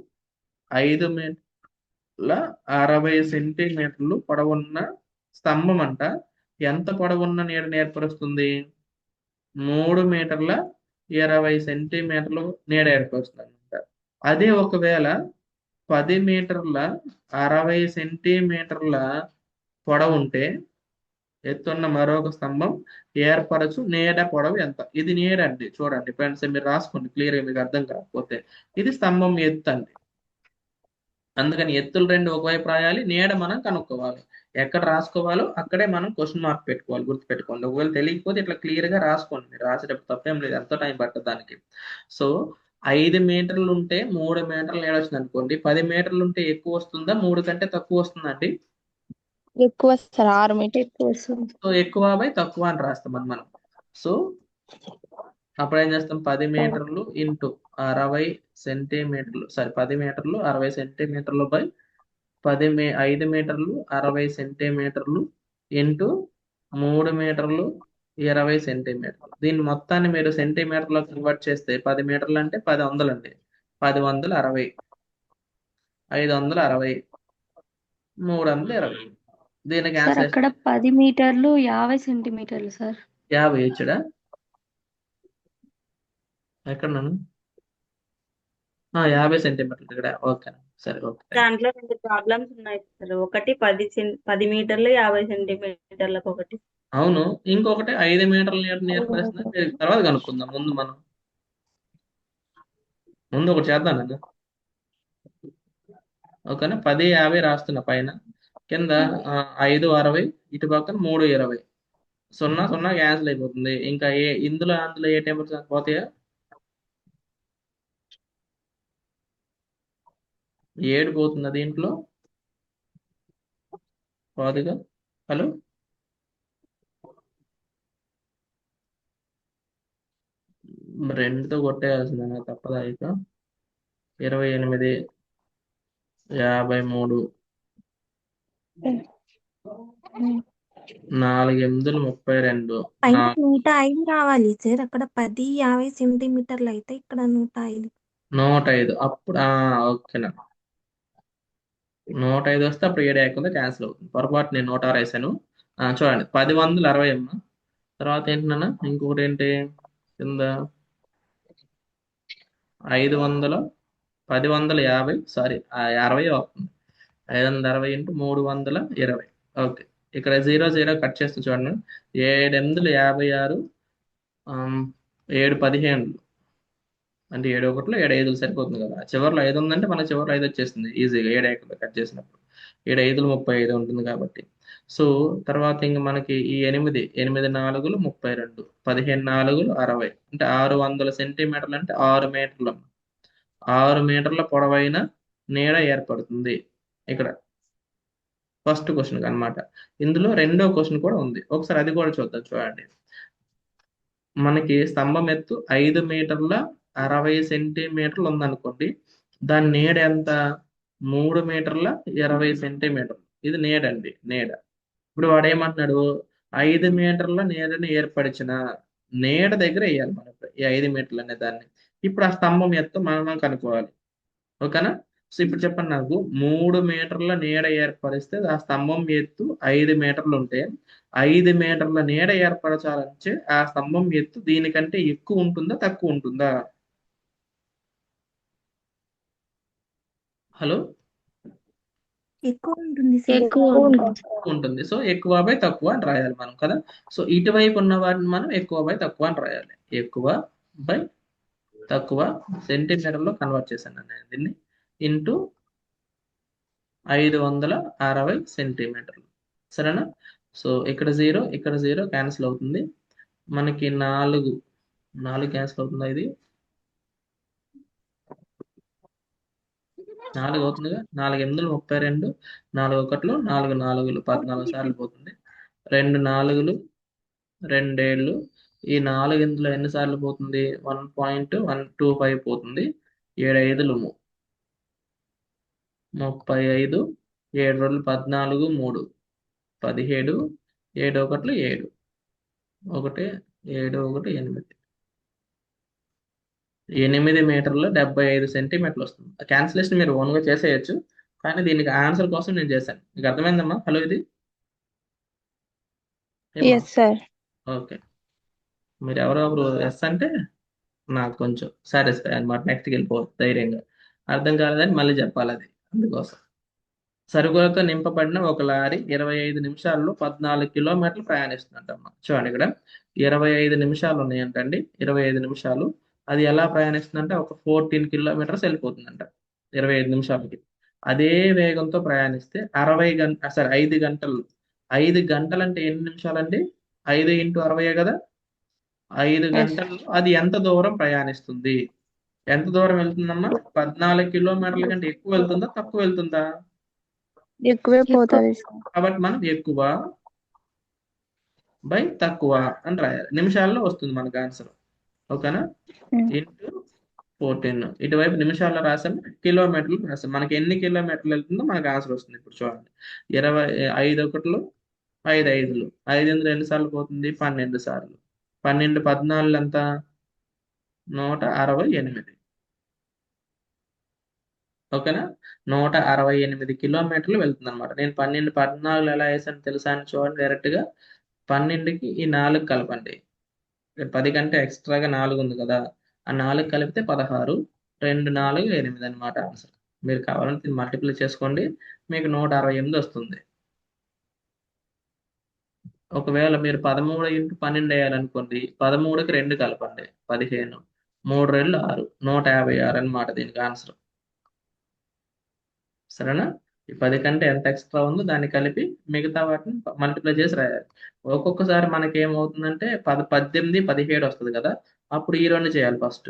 Speaker 1: 5 మీటర్ల 60 సెంటీమీటర్లు పొడవున్న స్తంభం అంట ఎంత పొడవున్న నీడను ఏర్పరుస్తుంది? 3 మీటర్ల 20 సెంటీమీటర్లు నీడ ఏర్పరుస్తుంది అనమాట. అదే ఒకవేళ 10 మీటర్ల 60 సెంటీమీటర్ల పొడవు ఉంటే ఎత్తున్న మరొక స్తంభం ఏర్పరచు నీడ పొడవు ఎంత? ఇది నీడ అండి. చూడండి ఫ్రెండ్స్, మీరు రాసుకోండి క్లియర్గా, మీకు అర్థం కాకపోతే. ఇది స్తంభం ఎత్తు అండి. అందుకని ఎత్తులు రెండు ఒకవైపు రాయాలి, నీడ మనం కనుక్కోవాలి. ఎక్కడ రాసుకోవాలో అక్కడే మనం క్వశ్చన్ మార్క్ పెట్టుకోవాలి. గుర్తుపెట్టుకోండి. ఒకవేళ తెలియకపోతే ఇట్లా క్లియర్ గా రాసుకోండి. మీరు రాసేటప్పుడు తప్పేం లేదు, ఎంతో టైం పడుతుంది దానికి. సో 5 మీటర్లు ఉంటే 3 మీటర్లు నీడ వచ్చింది అనుకోండి. 10 మీటర్లు ఉంటే ఎక్కువ వస్తుందా 3 కంటే తక్కువ వస్తుందండి?
Speaker 4: ఎక్కువ సార్, 6 మీటర్ ఎక్కువ వస్తుంది.
Speaker 1: సో ఎక్కువ బై తక్కువ అని రాస్తాం అది మనం. సో అప్పుడు ఏం చేస్తాం? 10 మీటర్లు ఇంటూ 60 సెంటీమీటర్లు, 10 మీటర్లు 60 సెంటీమీటర్లు బై 5 మీటర్లు 60 సెంటీమీటర్లు ఇంటూ 3 మీటర్లు 20 సెంటీమీటర్లు. దీన్ని మొత్తాన్ని మీరు సెంటీమీటర్లో కన్వర్ట్ చేస్తే 10 మీటర్లు అంటే 10 వందలు అండి. 1060, 560, 320. దీనికి
Speaker 6: సార్
Speaker 1: ఆన్సర్
Speaker 6: అక్కడ 10 మీటర్లు 50 సెంటీమీటర్లు సార్.
Speaker 1: 50 ఇచ్చాడా? ఎక్కడ నన్ను 50 సెంటీమీటర్లు ఇక్కడ. ఓకే సరే, ఓకే.
Speaker 7: దాంట్లో 2 ప్రాబ్లమ్స్ ఉన్నాయి సార్. ఒకటి 10 మీటర్లు 50 సెంటీమీటర్లకు ఒకటి.
Speaker 1: అవును, ఇంకొకటి 5 మీటర్ల నేర్పరిస్తుంది. తర్వాత కనుక్కుందాం. ముందు ఒకటి చేద్దాం నేను. ఓకేనా? 10 50 రాస్తున్నా పైన, కింద 5 60, ఇటు పక్కన 3 20. 0 0 క్యాన్సిల్ అయిపోతుంది. ఇంకా అందులో ఏ టెంపర్స్ పోతాయా? 7 పోతుందా దీంట్లో? పోదుగా. హలో, 2తో కొట్టేయాల్సిందే, తప్పదా? ఇక 28 53, 4 8 32,
Speaker 2: పైన 105 రావాలి సార్. అక్కడ 10 50 సెంటీమీటర్లు అయితే ఇక్కడ 105.
Speaker 1: 105. అప్పుడు ఓకేనా, 105 వస్తే అప్పుడు 7 లేకుండా క్యాన్సిల్ అవుతుంది. పొరపాటు నేను 106 వేసాను. చూడండి 1060 అమ్మ. తర్వాత ఏంటన్నా ఇంకొకటి ఏంటి కింద 500, 1050, సారీ 60 అవుతుంది. 560 ఇంటూ 320. ఓకే, ఇక్కడ 0 0 కట్ చేస్తూ చూడండి. 7 8 56, 7 15, అంటే 7 1 7 5 సరిపోతుంది కదా. చివరిలో 5 ఉందంటే మన చివరిలో 5 వచ్చేస్తుంది ఈజీగా 7 ఏకంగా కట్ చేసినప్పుడు. 7 5 35 ఉంటుంది కాబట్టి. సో తర్వాత ఇంక మనకి ఈ 8 8 4 32, 15 4 60, అంటే 600 సెంటీమీటర్లు, అంటే 6 మీటర్లు. 6 మీటర్ల పొడవైన నీడ ఏర్పడుతుంది. ఇక్కడ ఫస్ట్ క్వశ్చన్ అన్నమాట. ఇందులో రెండో క్వశ్చన్ కూడా ఉంది, ఒకసారి అది కూడా చూద్దాం. చూడండి, మనకి స్తంభం ఎత్తు 5 మీటర్ల 60 సెంటీమీటర్లు ఉందనుకోండి. దాని నీడ ఎంత? 3 మీటర్ల 20 సెంటీమీటర్లు. ఇది నీడ అండి, నీడ. ఇప్పుడు వాడు ఏమంటున్నాడు, 5 మీటర్ల నీడని ఏర్పరిచిన నీడ దగ్గర వేయాలి మనం ఈ 5 మీటర్లు అనే దాన్ని. ఇప్పుడు ఆ స్తంభం ఎత్తు మనం కనుక్కోవాలి. ఓకేనా? సో ఇప్పుడు చెప్పండి నాకు, 3 మీటర్ల నీడ ఏర్పరిస్తే ఆ స్తంభం ఎత్తు 5 మీటర్లు ఉంటే, 5 మీటర్ల నీడ ఏర్పరచాలంటే ఆ స్తంభం ఎత్తు దీనికంటే ఎక్కువ ఉంటుందా తక్కువ ఉంటుందా? హలో,
Speaker 2: ఎక్కువ ఉంటుంది సార్.
Speaker 6: ఎక్కువ ఉంటుంది.
Speaker 1: ఉంటుంది. సో ఎక్కువ బై తక్కువ అని రాయాలి మనం కదా. సో ఇటువైపు ఉన్న వాటిని మనం ఎక్కువ బై తక్కువ అని రాయాలి. ఎక్కువ బై తక్కువ సెంటీమీటర్లో కన్వర్ట్ చేశాను నేను దీన్ని, ఇంటూ 560 సెంటీమీటర్లు. సరేనా? సో ఇక్కడ 0 ఇక్కడ 0 క్యాన్సిల్ అవుతుంది. మనకి 4 క్యాన్సిల్ అవుతుందా? ఇది 4 అవుతుందిగా. 4 8 32, 4 1 4 4 14 సార్లు పోతుంది. 2 4 2 7, ఈ 4 ఇందులో ఎన్ని సార్లు పోతుంది? 1.125 పోతుంది. 7 5 35, 7 2 14, 3 17, 7 1 7, 1 7 1 8, 8 మీటర్లు 75 సెంటీమీటర్లు వస్తుంది. క్యాన్సిలేషన్ మీరు ఓన్గా చేసేయచ్చు, కానీ దీనికి ఆన్సర్ కోసం నేను చేశాను. మీకు అర్థమైందమ్మా? హలో, ఇది ఏమ్మా?
Speaker 4: Yes sir.
Speaker 1: ఓకే, మీరు ఎవరెవరు ఎస్ అంటే నాకు కొంచెం సాటిస్ఫై అనమాట. నెక్స్ట్కి వెళ్ళిపోవచ్చు ధైర్యంగా. అర్థం కాలేదని మళ్ళీ చెప్పాలి, అది అందుకోసం. సరుకులతో నింపబడిన ఒక లారీ 25 నిమిషాల్లో 14 కిలోమీటర్లు ప్రయాణిస్తుందంటమ్మా. చూడండి, ఇక్కడ 25 నిమిషాలు ఉన్నాయంటండి. 25 నిమిషాలు అది ఎలా ప్రయాణిస్తుందంటే ఒక 14 కిలోమీటర్స్ వెళ్ళిపోతుందంట 25 నిమిషాలకి. అదే వేగంతో ప్రయాణిస్తే 5 గంటలు. 5 గంటలు అంటే ఎన్ని నిమిషాలండి? 5 ఇంటూ 60 కదా. 5 గంటల్లో అది ఎంత దూరం ప్రయాణిస్తుంది? ఎంత దూరం వెళ్తుందమ్మా? 14 కిలోమీటర్ల కంటే ఎక్కువ వెళ్తుందా తక్కువ వెళ్తుందా?
Speaker 4: ఎక్కువే పోతుంది సార్.
Speaker 1: కాబట్టి మనం ఎక్కువ బై తక్కువ అని రాయాలి. నిమిషాల్లో వస్తుంది మనకు ఆన్సర్. ఓకేనా? ఇంటూ 14, ఇటువైపు నిమిషాల్లో రాసాము, కిలోమీటర్లు రాసాం. మనకి ఎన్ని కిలోమీటర్లు వెళ్తుందో మనకు ఆన్సర్ వస్తుంది. ఇప్పుడు చూడండి, 5 1 5 5, 5 ఇందులో ఎన్ని సార్లు పోతుంది? 12 సార్లు. 12 14 ఎంత? 168. ఓకేనా? 168 కిలోమీటర్లు వెళ్తుంది అనమాట. నేను 12 14 ఎలా వేసాను తెలుసా అని చూడండి. డైరెక్ట్గా 12కి ఈ 4 కలపండి. 10 కంటే ఎక్స్ట్రాగా 4 ఉంది కదా, ఆ 4 కలిపితే 16, 2 4 8 అనమాట ఆన్సర్. మీరు కావాలంటే దీన్ని మల్టిప్లై చేసుకోండి, మీకు 168 వస్తుంది. ఒకవేళ మీరు 13 ఇంటూ 12 వేయాలనుకోండి, 13కి 2 కలపండి, 15, 3 2 6, 156 అనమాట దీనికి ఆన్సర్. సరేనా? ఈ 10 కంటే ఎంత ఎక్స్ట్రా ఉందో దాన్ని కలిపి మిగతా వాటిని మల్టిప్లై చేసి రాయాలి. ఒక్కొక్కసారి మనకి ఏమవుతుందంటే 18 17 వస్తుంది కదా, అప్పుడు ఈ 2 చేయాలి ఫస్ట్.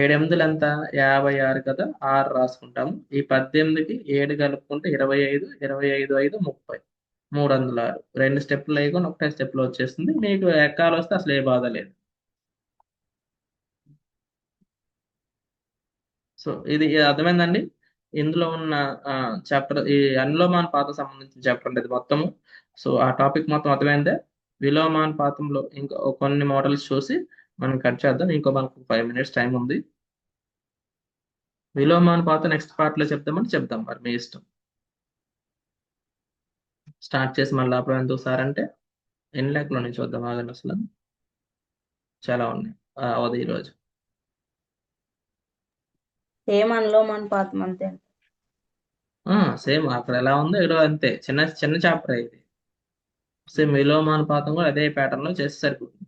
Speaker 1: 7 8 ఎంత? 56 కదా, 6 రాసుకుంటాము. ఈ 18కి 7 కలుపుకుంటే 25, 25 5 30, 306. 2 స్టెప్లు వేయకుండా ఒకటే స్టెప్లో వచ్చేస్తుంది. మీకు ఎక్కాలు వస్తే అసలు ఏ బాధ లేదు. సో ఇది అర్థమైందండి. ఇందులో ఉన్న చాప్టర్ ఈ అనులోమానుపాతం సంబంధించిన చాప్టర్ అంటే ఇది మొత్తము. సో ఆ టాపిక్ మొత్తం అర్థమైందే. విలోమానుపాతంలో ఇంకా కొన్ని మోడల్స్ చూసి మనం కట్ చేద్దాం. మనకు 5 minutes టైం ఉంది. విలోమానుపాతం నెక్స్ట్ పార్ట్ లో చెప్దామని చెప్దాం, మరి మీ ఇష్టం. స్టార్ట్ చేసి మళ్ళీ అప్పుడు ఎందుకు సార్ అంటే ఎన్లాక్లో నుంచి చూద్దాం. ఆగండి, అసలు చాలా ఉన్నాయి అవదు ఈరోజు.
Speaker 7: సేమ్ అనులోమానుపాతం అంతే.
Speaker 1: సేమ్ అక్కడ ఎలా ఉందో ఇక్కడ అంతే. చిన్న చిన్న చాప్టర్ ఇది. సేమ్ విలోమానుపాతం కూడా అదే ప్యాటర్న్ లో చేస్తే సరిపోతుంది.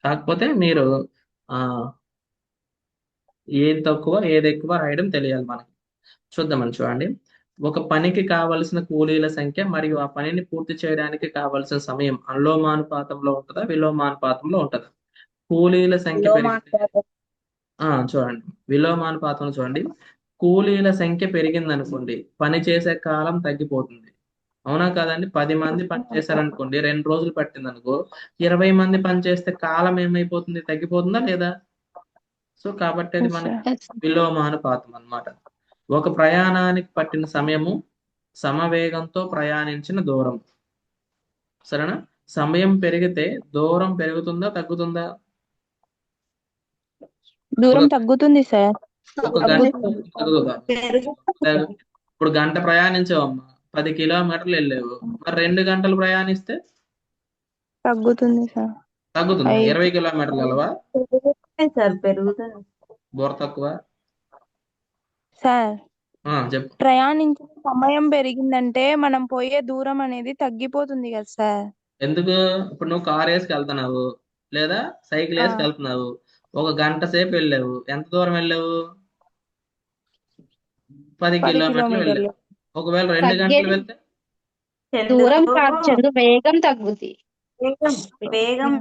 Speaker 1: కాకపోతే మీరు ఆ ఏది తక్కువ ఏది ఎక్కువ రాయడం తెలియాలి మనకి. చూద్దామని చూడండి. ఒక పనికి కావలసిన కూలీల సంఖ్య మరియు ఆ పనిని పూర్తి చేయడానికి కావలసిన సమయం అనులోమానుపాతంలో ఉంటుందా విలోమానుపాతంలో ఉంటుందా? కూలీల సంఖ్య పెరిగితే
Speaker 7: విలోమానుపాతం.
Speaker 1: చూడండి, విలోమానుపాతంలో చూడండి, కూలీల సంఖ్య పెరిగింది అనుకోండి, పని చేసే కాలం తగ్గిపోతుంది. అవునా కాదండి? 10 మంది పని చేశారనుకోండి, 2 రోజులు పట్టింది అనుకో, 20 మంది పని చేస్తే కాలం ఏమైపోతుంది? తగ్గిపోతుందా లేదా? సో కాబట్టి అది
Speaker 4: Yes,
Speaker 1: మనకి
Speaker 4: sir.
Speaker 6: Yes, sir.
Speaker 1: విలోమానుపాతం అన్నమాట. ఒక ప్రయాణానికి పట్టిన సమయము సమవేగంతో ప్రయాణించిన దూరం. సరేనా? సమయం పెరిగితే దూరం పెరుగుతుందా తగ్గుతుందా?
Speaker 4: దూరం
Speaker 1: ఒక
Speaker 4: తగ్గుతుంది సార్.
Speaker 1: ఒక గంట
Speaker 4: తగ్గుతుంది.
Speaker 1: తగ్గుతుందా? ఇప్పుడు గంట ప్రయాణించావమ్మా, 10 కిలోమీటర్లు వెళ్ళావు. మరి 2 గంటలు ప్రయాణిస్తే
Speaker 4: తగ్గుతుంది సార్.
Speaker 1: తగ్గుతుందా?
Speaker 4: 5
Speaker 1: 20 కిలోమీటర్లు వెళ్ళవా?
Speaker 7: పెరుగుతుంది సార్, పెరుగుతుంది.
Speaker 1: బోర్ తక్కువ.
Speaker 4: సార్
Speaker 1: చెప్పు.
Speaker 4: ప్రయాణించిన సమయం పెరిగిందంటే మనం పోయే దూరం అనేది తగ్గిపోతుంది కదా సార్.
Speaker 1: ఎందుకు? ఇప్పుడు నువ్వు కార్ వేసుకు వెళ్తున్నావు లేదా సైకిల్
Speaker 4: ఆ,
Speaker 1: వేసుకు వెళ్తున్నావు. ఒక గంట సేపు వెళ్ళావు. ఎంత దూరం వెళ్ళావు? 10
Speaker 4: 10
Speaker 1: కిలోమీటర్లు వెళ్ళావు.
Speaker 4: కిలోమీటర్లు.
Speaker 1: ఒకవేళ 2 గంటలు
Speaker 6: తగ్గేది
Speaker 1: వెళ్తే
Speaker 6: దూరం
Speaker 7: చంద్రు
Speaker 6: కాదు చందు, వేగం తగ్గుద్ది.
Speaker 7: వేగం వేగం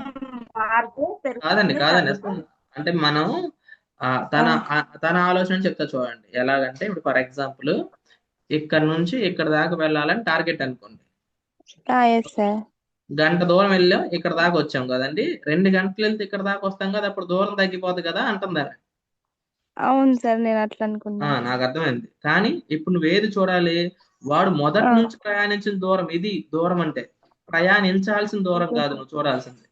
Speaker 7: మారితే
Speaker 1: కాదండి
Speaker 7: పెరుగుతుంది,
Speaker 1: కాదండి
Speaker 7: తగ్గుతుంది.
Speaker 1: అంటే మనం తన ఆలోచన చెప్తా చూడండి. ఎలాగంటే ఇప్పుడు ఫర్ ఎగ్జాంపుల్ ఇక్కడ నుంచి ఇక్కడ దాకా వెళ్ళాలని టార్గెట్ అనుకోండి.
Speaker 4: Yes sir.
Speaker 1: గంట దూరం వెళ్ళాం, ఇక్కడ దాకా వచ్చాం కదండి. 2 గంటలు వెళ్తే ఇక్కడ దాకా వస్తాం కదా, అప్పుడు దూరం తగ్గిపోతుంది కదా అంటుందా?
Speaker 4: అవును సార్, నేను అట్లా అనుకున్నా.
Speaker 1: నాకు అర్థమైంది. కానీ ఇప్పుడు నువ్వు ఏది చూడాలి? వాడు మొదటి నుంచి ప్రయాణించిన దూరం. ఇది దూరం అంటే ప్రయాణించాల్సిన దూరం కాదు నువ్వు చూడాల్సింది.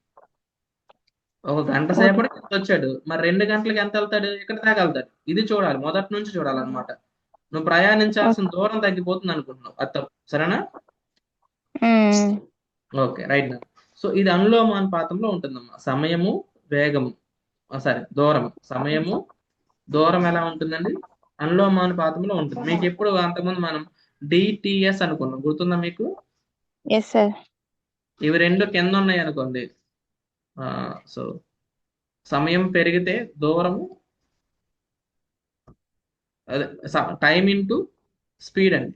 Speaker 1: ఒక గంట సేపటికి ఎంత వచ్చాడు, మరి 2 గంటలకి ఎంత వెళ్తాడు? ఇక్కడ దాకా వెళ్తాడు. ఇది చూడాలి, మొదటి నుంచి చూడాలన్నమాట. నువ్వు ప్రయాణించాల్సిన దూరం తగ్గిపోతుంది అనుకుంటున్నావు, అది తప్పు. సరేనా? Okay, right. సో ఇది అనులోమానుపాతంలో ఉంటుందమ్మా. సమయము వేగము సరే దూరం, సమయము దూరం ఎలా ఉంటుందండి? అనులోమానుపాతంలో ఉంటుంది. మీకు ఎప్పుడు అంతకుముందు మనం డిటిఎస్ అనుకున్నాం, గుర్తుందా మీకు?
Speaker 4: Yes sir.
Speaker 1: ఇవి 2 కింద ఉన్నాయి అనుకోండి. సో సమయం పెరిగితే దూరము, అదే టైం ఇంటూ స్పీడ్ అండి.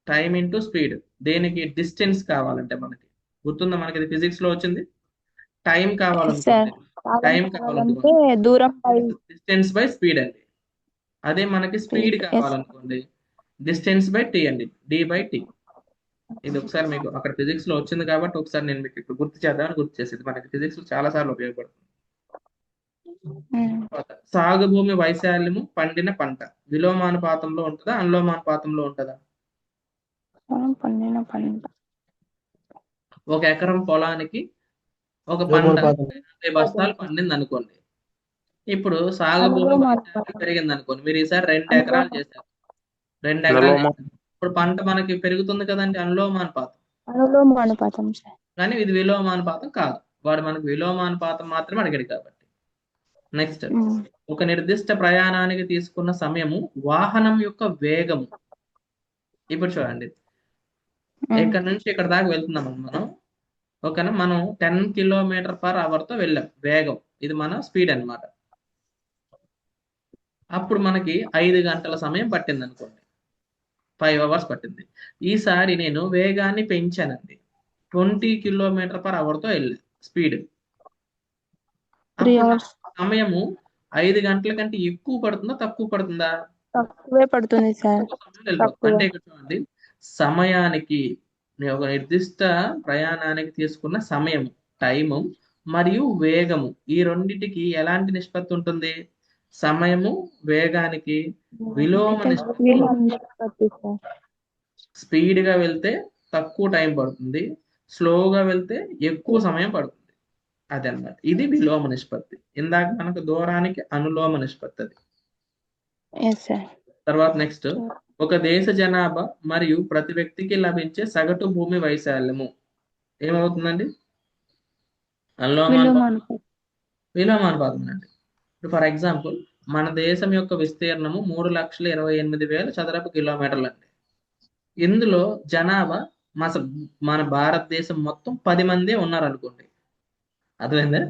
Speaker 1: Time into speed. దేనికి? డిస్టెన్స్ కావాలంటే మనకి గుర్తుందా? మనకి ఇది ఫిజిక్స్ లో వచ్చింది. టైం కావాలనుకోండి, టైం కావాలనుకోండి
Speaker 4: దూరం
Speaker 1: డిస్టెన్స్ బై స్పీడ్ అండి. అదే మనకి స్పీడ్ కావాలనుకోండి డిస్టెన్స్ బై టీ అండి, డి బై టీ. ఇది ఒకసారి మీకు అక్కడ ఫిజిక్స్ లో వచ్చింది కాబట్టి ఒకసారి నేను మీకు ఇప్పుడు గుర్తు చేద్దామని గుర్తు చేసేది. మనకి ఫిజిక్స్ లో చాలా సార్లు ఉపయోగపడుతుంది. సాగు భూమి వైశాల్యము పండిన పంట విలోమానుపాతంలో ఉంటుందా అనులోమానుపాతంలో ఉంటుందా?
Speaker 4: పండిన పంట.
Speaker 1: 1 ఎకరం పొలానికి ఒక పంట 50 బస్తాలు పండింది అనుకోండి. ఇప్పుడు సాగు భూమి వైశాల్యం పెరిగింది అనుకోండి. మీరు ఈసారి 2 ఎకరాలు చేశారు. 2 ఎకరాలు ఇప్పుడు పంట మనకి పెరుగుతుంది కదండి, అనులోమానుపాతం.
Speaker 4: అనులోమానుపాతం సార్.
Speaker 1: కానీ ఇది విలోమానుపాతం కాదు. వాడు మనకు విలోమానుపాతం మాత్రమే అడిగాడు కాబట్టి. నెక్స్ట్, ఒక నిర్దిష్ట ప్రయాణానికి తీసుకున్న సమయము వాహనం యొక్క వేగము. ఇప్పుడు చూడండి, ఇక్కడ నుంచి ఇక్కడ దాకా వెళ్తున్నాం మనం. ఓకేనా? మనం 10 km/h తో వెళ్ళాం వేగం. ఇది మన స్పీడ్ అన్నమాట. అప్పుడు మనకి 5 గంటల సమయం పట్టింది అనుకోండి, 5 hours పట్టింది. ఈసారి నేను వేగాన్ని పెంచానండి, 20 km/h తో వెళ్ళా స్పీడ్. సమయము 5 గంటల కంటే ఎక్కువ పడుతుందా తక్కువ పడుతుందా?
Speaker 4: తక్కువే పడుతుంది సార్.
Speaker 1: అంటే ఇక్కడ చూడండి, సమయానికి ఒక నిర్దిష్ట ప్రయాణానికి తీసుకున్న సమయం టైము మరియు వేగము, ఈ రెండింటికి ఎలాంటి నిష్పత్తి ఉంటుంది? సమయము వేగానికి విలోమ నిష్పత్తి
Speaker 4: విలోమ నిష్పత్తి సార్.
Speaker 1: స్పీడ్గా వెళ్తే తక్కువ టైం పడుతుంది, స్లోగా వెళ్తే ఎక్కువ సమయం పడుతుంది. అదన్నమాట, ఇది విలోమ నిష్పత్తి. ఇందాక మనకు దూరానికి అనులోమ నిష్పత్తి అది.
Speaker 4: Yes sir.
Speaker 1: తర్వాత నెక్స్ట్, ఒక దేశ జనాభా మరియు ప్రతి వ్యక్తికి లభించే సగటు భూమి వైశాల్యము ఏమవుతుందండి?
Speaker 4: విలోమానుపాతం.
Speaker 1: విలోమానుపాతం అండి. ఇప్పుడు ఫర్ ఎగ్జాంపుల్ మన దేశం యొక్క విస్తీర్ణము 3,28,000 చదరపు కిలోమీటర్లు అండి. ఇందులో జనాభా మన భారతదేశం మొత్తం 10 మందే ఉన్నారనుకోండి. అర్థమైందా?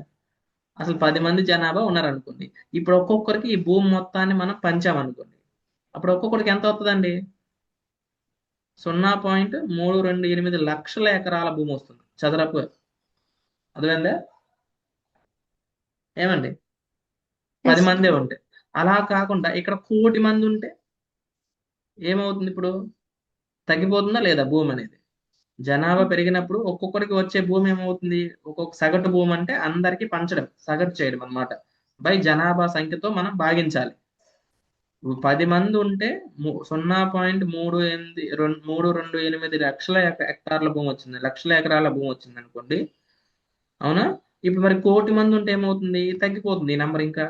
Speaker 1: అసలు 10 మంది జనాభా ఉన్నారనుకోండి. ఇప్పుడు ఒక్కొక్కరికి ఈ భూమి మొత్తాన్ని మనం పంచామనుకోండి. అప్పుడు ఒక్కొక్కరికి ఎంత వస్తుందండి? 0.328 లక్షల ఎకరాల భూమి వస్తుంది చదరపు. అర్థమైందా? ఏమండి? 10 మందే ఉంటే. అలా కాకుండా ఇక్కడ 1,00,00,000 మంది ఉంటే ఏమవుతుంది? ఇప్పుడు తగ్గిపోతుందా లేదా భూమి అనేది? జనాభా పెరిగినప్పుడు ఒక్కొక్కరికి వచ్చే భూమి ఏమవుతుంది? ఒక్కొక్క సగటు భూమి అంటే అందరికి పంచడం, సగటు చేయడం అన్నమాట. బై జనాభా సంఖ్యతో మనం భాగించాలి. 10 మంది ఉంటే 0.328 లక్షల హెక్టార్ల భూమి వచ్చింది, లక్షల ఎకరాల భూమి వచ్చింది అనుకోండి. అవునా? ఇప్పుడు మరి 1,00,00,000 మంది ఉంటే ఏమవుతుంది? తగ్గిపోతుంది ఈ నెంబర్. ఇంకా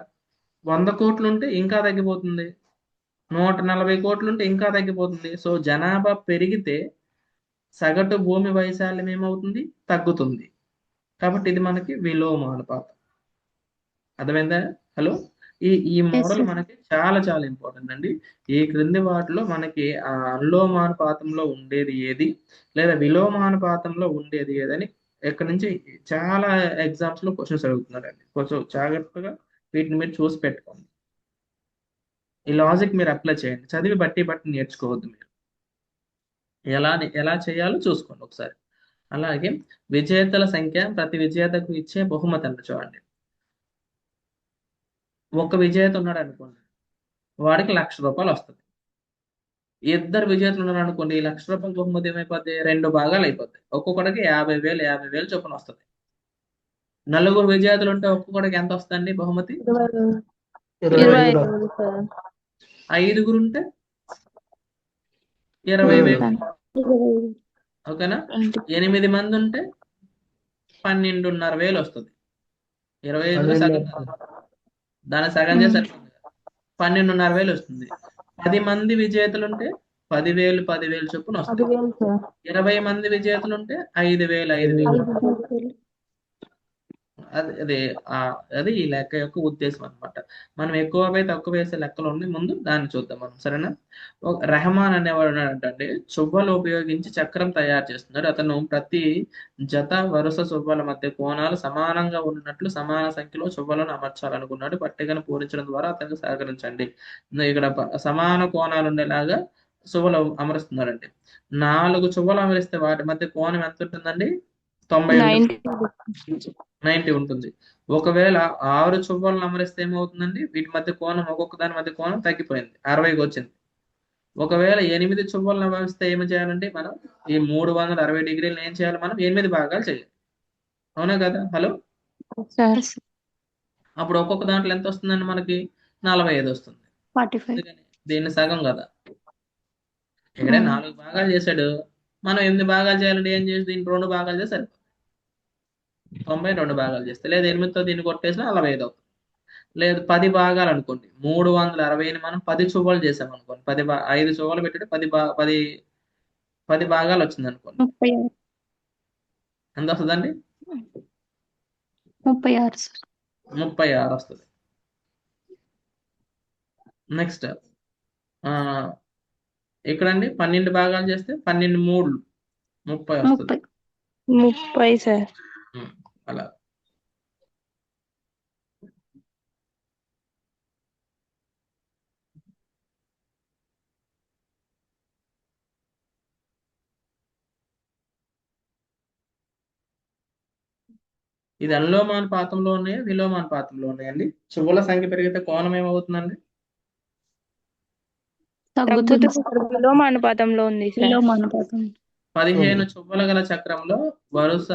Speaker 1: 100 కోట్లు ఉంటే ఇంకా తగ్గిపోతుంది, 140 కోట్లు ఉంటే ఇంకా తగ్గిపోతుంది. సో జనాభా పెరిగితే సగటు భూమి వైశాల్యం ఏమవుతుంది? తగ్గుతుంది. కాబట్టి ఇది మనకి విలోమానుపాతం. అర్థమైందా? హలో, ఈ మోడల్ మనకి చాలా చాలా ఇంపార్టెంట్ అండి. ఈ క్రింది వాటిలో మనకి ఆ అనులోమానుపాతంలో ఉండేది ఏది, లేదా విలోమానుపాతంలో ఉండేది ఏదని ఎక్కడి నుంచి చాలా ఎగ్జామ్స్ లో క్వశ్చన్స్ అడుగుతున్నారండి. కొంచెం జాగ్రత్తగా వీటిని మీరు చూసి పెట్టుకోండి. ఈ లాజిక్ మీరు అప్లై చేయండి, చదివి బట్టి నేర్చుకోవద్దు. మీరు ఎలా చేయాలో చూసుకోండి ఒకసారి. అలాగే విజేతల సంఖ్య ప్రతి విజేతకు ఇచ్చే బహుమతి అంటే చూడండి. ఒక విజేత ఉన్నాడు అనుకోండి, వాడికి 1,00,000 రూపాయలు వస్తుంది. 2 విజేతలు ఉన్నారు అనుకోండి, ఈ 1,00,000 రూపాయల బహుమతి ఏమైపోద్ది? 2 భాగాలు అయిపోతాయి. ఒక్కొక్కడికి 50,000 చొప్పున వస్తుంది. 4 విజేతలు ఉంటే ఒక్కొక్కడికి ఎంత వస్తుందండి బహుమతి?
Speaker 4: 25,000 సార్.
Speaker 1: 5 ఉంటే 20,000. ఓకేనా? 8 మంది ఉంటే 12,500 వస్తుంది. 25లో సగం కాదు, దాని సగం చేసి 12,500 వస్తుంది. 10 మంది విజేతలు ఉంటే 10,000 చొప్పున వస్తుంది. 20 మంది విజేతలు ఉంటే 5,000. అది ఈ లెక్క యొక్క ఉద్దేశం అనమాట. మనం ఎక్కువ తక్కువ వేసే లెక్కలు ఉన్నాయి, ముందు దాన్ని చూద్దాం మనం. సరేనా? రెహమాన్ అనేవాడు ఉన్నాడంటే చువ్వలు ఉపయోగించి చక్రం తయారు చేస్తున్నాడు. అతను ప్రతి జత వరుస చువ్వల మధ్య కోణాలు సమానంగా ఉన్నట్లు సమాన సంఖ్యలో చువ్వలను అమర్చాలనుకున్నాడు. పట్టికను పూరించడం ద్వారా అతనికి సహకరించండి. ఇక్కడ సమాన కోణాలు ఉండేలాగా చువ్వలు అమరుస్తున్నాడండి. 4 చువ్వలు అమరిస్తే వాటి మధ్య కోణం ఎంత ఉంటుందండి? 90 ఉంటుంది. ఒకవేళ 6 చువ్వలను అమరిస్తే ఏమవుతుందండి? వీటి మధ్య కోణం, ఒక్కొక్క దాని మధ్య కోణం తగ్గిపోయింది, 60కి వచ్చింది. ఒకవేళ 8 చువ్వలను అమరిస్తే ఏమి చేయాలంటే మనం ఈ 360 డిగ్రీలను ఏం చేయాలి? మనం 8 భాగాలు చేయాలి. అవునా కదా? హలో, అప్పుడు ఒక్కొక్క దాంట్లో ఎంత వస్తుందండి? మనకి 45 వస్తుంది. దీన్ని సగం కదా, ఇక్కడే 4 భాగాలు చేశాడు, మనం 8 భాగాలు చేయాలంటే ఏం చేసి దీన్ని 2 భాగాలు చేసి సరిపోతుంది. 92 భాగాలు చేస్తే, లేదా 8తో దీన్ని కొట్టేసినా 45 అవుతుంది. లేదు 10 భాగాలు అనుకోండి, 360ని మనం 10 చువ్వలు చేసాం అనుకోండి, 5 చువ్వలు పెట్టి 10 భాగాలు వచ్చింది అనుకోండి, ఎంత వస్తుందండి? 36 వస్తుంది. నెక్స్ట్ ఇక్కడండి 12 భాగాలు చేస్తే 12 3 30 వస్తుంది.
Speaker 4: 30 సార్.
Speaker 1: అలా ఇది అనులోమానుపాతంలో ఉన్నాయా విలోమానుపాతంలో ఉన్నాయండి? చువ్వల సంఖ్య పెరిగితే కోణం ఏమవుతుందండి?
Speaker 4: విలోమానుపాతంలో ఉంది సార్.
Speaker 1: 15 చువ్వల గల చక్రంలో వరుస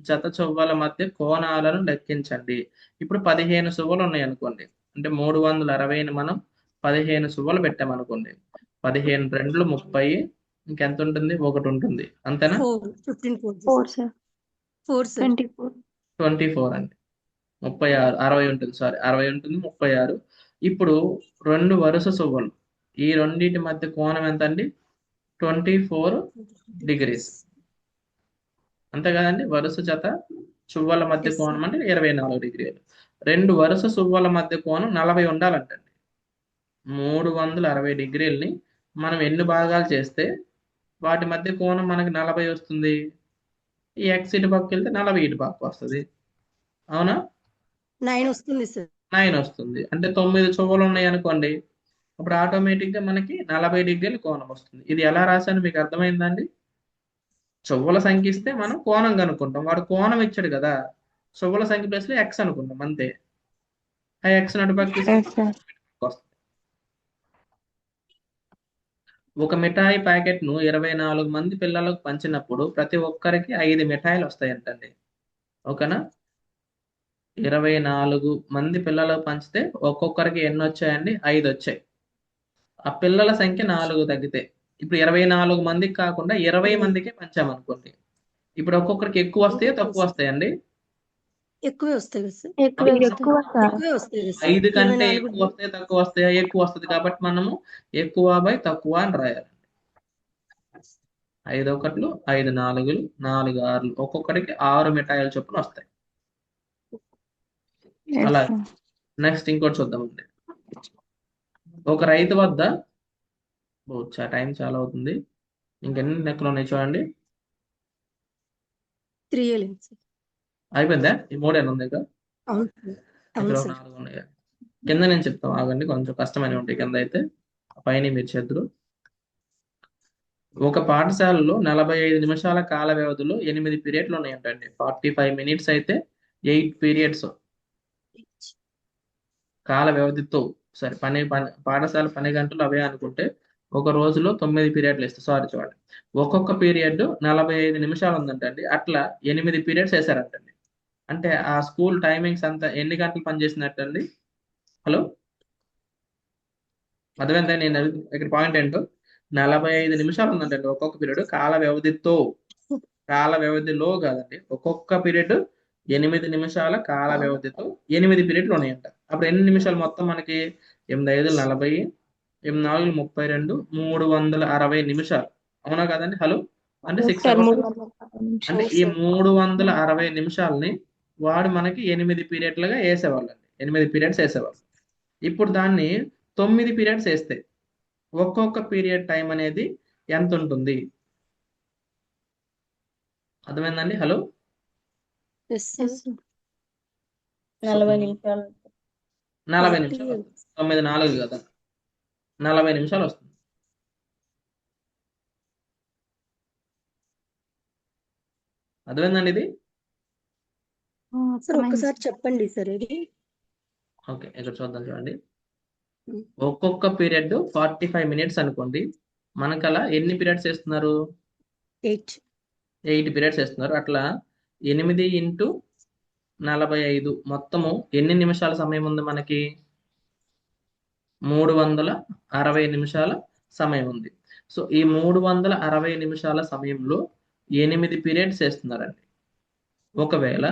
Speaker 1: జత చువ్వల మధ్య కోణాలను లెక్కించండి. ఇప్పుడు 15 చువ్వలు ఉన్నాయి అనుకోండి, అంటే 360ని మనం 15 సువ్వలు పెట్టామనుకోండి, 15 2 30, ఇంకెంత ఉంటుంది? 1 ఉంటుంది, అంతేనా?
Speaker 4: 4 సార్ 24
Speaker 1: 24 అండి, 36 60 ఉంటుంది, సారీ 60 ఉంటుంది, 36. ఇప్పుడు 2 వరుస సువ్వలు, ఈ రెండింటి మధ్య కోణం ఎంత అండి? 24 degrees, అంతే కదండి? వరుస జత సువ్వల మధ్య కోణం అంటే 24 డిగ్రీలు. 2 వరుస సువ్వల మధ్య కోణం 40 ఉండాలంటండి. 360 డిగ్రీలని మనం ఎన్ని భాగాలు చేస్తే వాటి మధ్య కోణం మనకి 40 వస్తుంది? ఈ ఎక్స్ ఇటు పక్కకి వెళ్తే 40 ఇటు పక్క వస్తుంది, అవునా?
Speaker 3: 9 వస్తుంది సార్.
Speaker 1: 9 వస్తుంది. అంటే 9 చువ్వలు ఉన్నాయి అనుకోండి, అప్పుడు ఆటోమేటిక్ గా మనకి 40 డిగ్రీల కోణం వస్తుంది. ఇది ఎలా రాశాను మీకు అర్థమైందండి? చువ్వల సంఖ్య ఇస్తే మనం కోణం కనుక్కుంటాం, వాడు కోణం ఇచ్చాడు కదా, చువ్వల సంఖ్య ప్లేస్ లో ఎక్స్ అనుకుంటాం, అంతే. ఆ ఎక్స్ నటు పక్క తీసుకుంటే వస్తుంది. ఒక మిఠాయి ప్యాకెట్ ను 24 మంది పిల్లలకు పంచినప్పుడు ప్రతి ఒక్కరికి 5 మిఠాయిలు వస్తాయంటండి, ఓకేనా? 24 మంది పిల్లలకు పంచితే ఒక్కొక్కరికి ఎన్ని వచ్చాయండి? 5 వచ్చాయి. ఆ పిల్లల సంఖ్య 4 తగ్గితే, ఇప్పుడు 24 మందికి కాకుండా 20 మందికి పంచామనుకోండి, ఇప్పుడు ఒక్కొక్కరికి ఎక్కువ వస్తాయో తక్కువ వస్తాయండి?
Speaker 3: ఎక్కువే వస్తాయి కదా సార్.
Speaker 4: ఎక్కువ సార్
Speaker 3: ఎక్కువే వస్తాయి కదా సార్.
Speaker 1: 5 కంటే
Speaker 3: 24
Speaker 1: ఎక్కువ వస్తాయి తక్కువ వస్తాయా? ఎక్కువ వస్తుంది, కాబట్టి మనము ఎక్కువ బై తక్కువ అని రాయాలి. 5 ఒకట్లు 5 నాలుగులు 4 6లు, ఒక్కొక్కరికి 6 మిఠాయిల చొప్పున వస్తాయి. అలా నెక్స్ట్ ఇంకోటి చూద్దామండి. ఒక రైతు వద్ద టైం చాలా అవుతుంది, ఇంకెన్ని లెక్కలు ఉన్నాయి చూడండి.
Speaker 3: 3 వెళ్ళింది సార్.
Speaker 1: అయిపోయిందా? ఈ 3 ఉంది ఇక,
Speaker 3: అవును సార్.
Speaker 1: ఇక్కడ
Speaker 3: అవును సార్.
Speaker 1: 4 ఉన్నాయి. కింద నేను చెప్తాం, ఆగండి, కొంచెం కష్టమైన ఉంటాయి కింద అయితే, పైన మీరు చేద్దరు. ఒక పాఠశాలలో 45 నిమిషాల కాల వ్యవధిలో 8 పీరియడ్లు ఉన్నాయంటండి. 45 minutes అయితే 8 periods కాల వ్యవధితో. సరే, పాఠశాల 12 గంటలు అవే అనుకుంటే ఒక రోజులో 9 పీరియడ్లు ఇస్తారు. సారీ చూడండి, ఒక్కొక్క పీరియడ్ 45 నిమిషాలు ఉందంటండి, అట్లా 8 periods వేశారంటండి. అంటే ఆ స్కూల్ టైమింగ్స్ అంతా ఎన్ని గంటలు పనిచేసినట్టండి? హలో, అర్థమైందా నేను ఇక్కడ పాయింట్ ఏంటో? 45 నిమిషాలు ఉందంటండి ఒక్కొక్క పీరియడ్, కాల వ్యవధిలో కాదండి, ఒక్కొక్క పీరియడ్ 8 నిమిషాల కాల వ్యవధితో 8 పీరియడ్లు ఉన్నాయంట. అప్పుడు ఎన్ని నిమిషాలు మొత్తం మనకి? 8 5 40, 8 4 32, 360 నిమిషాలు, అవునా కదండి? హలో, అంటే 6 hours. అంటే ఈ 360 నిమిషాలని వాడు మనకి 8 పీరియడ్లుగా వేసేవాళ్ళండి, 8 periods వేసేవాళ్ళు. ఇప్పుడు దాన్ని 9 periods వేస్తే ఒక్కొక్క పీరియడ్ టైం అనేది ఎంత ఉంటుంది? అర్థమైందండి? Hello,
Speaker 3: Yes, sir.
Speaker 7: 40 నిమిషాలు
Speaker 1: 40 నిమిషాలు వస్తుంది. 9 4 కదా, 40 నిమిషాలు వస్తుంది. అర్థమైందండి ఇది?
Speaker 3: సార్ ఒక్కసారి చెప్పండి సార్ ఇది.
Speaker 1: ఓకే, ఇక్కడ చూద్దాం చూడండి. ఒక్కొక్క పీరియడ్ 45 minutes అనుకోండి, మనకు అలా ఎన్ని పీరియడ్స్ వేస్తున్నారు? 8 periods వేస్తున్నారు. అట్లా 8 into 45 మొత్తము ఎన్ని నిమిషాల సమయం ఉంది మనకి? 360 నిమిషాల సమయం ఉంది. సో ఈ 360 నిమిషాల సమయంలో 8 periods వేస్తున్నారండి. ఒకవేళ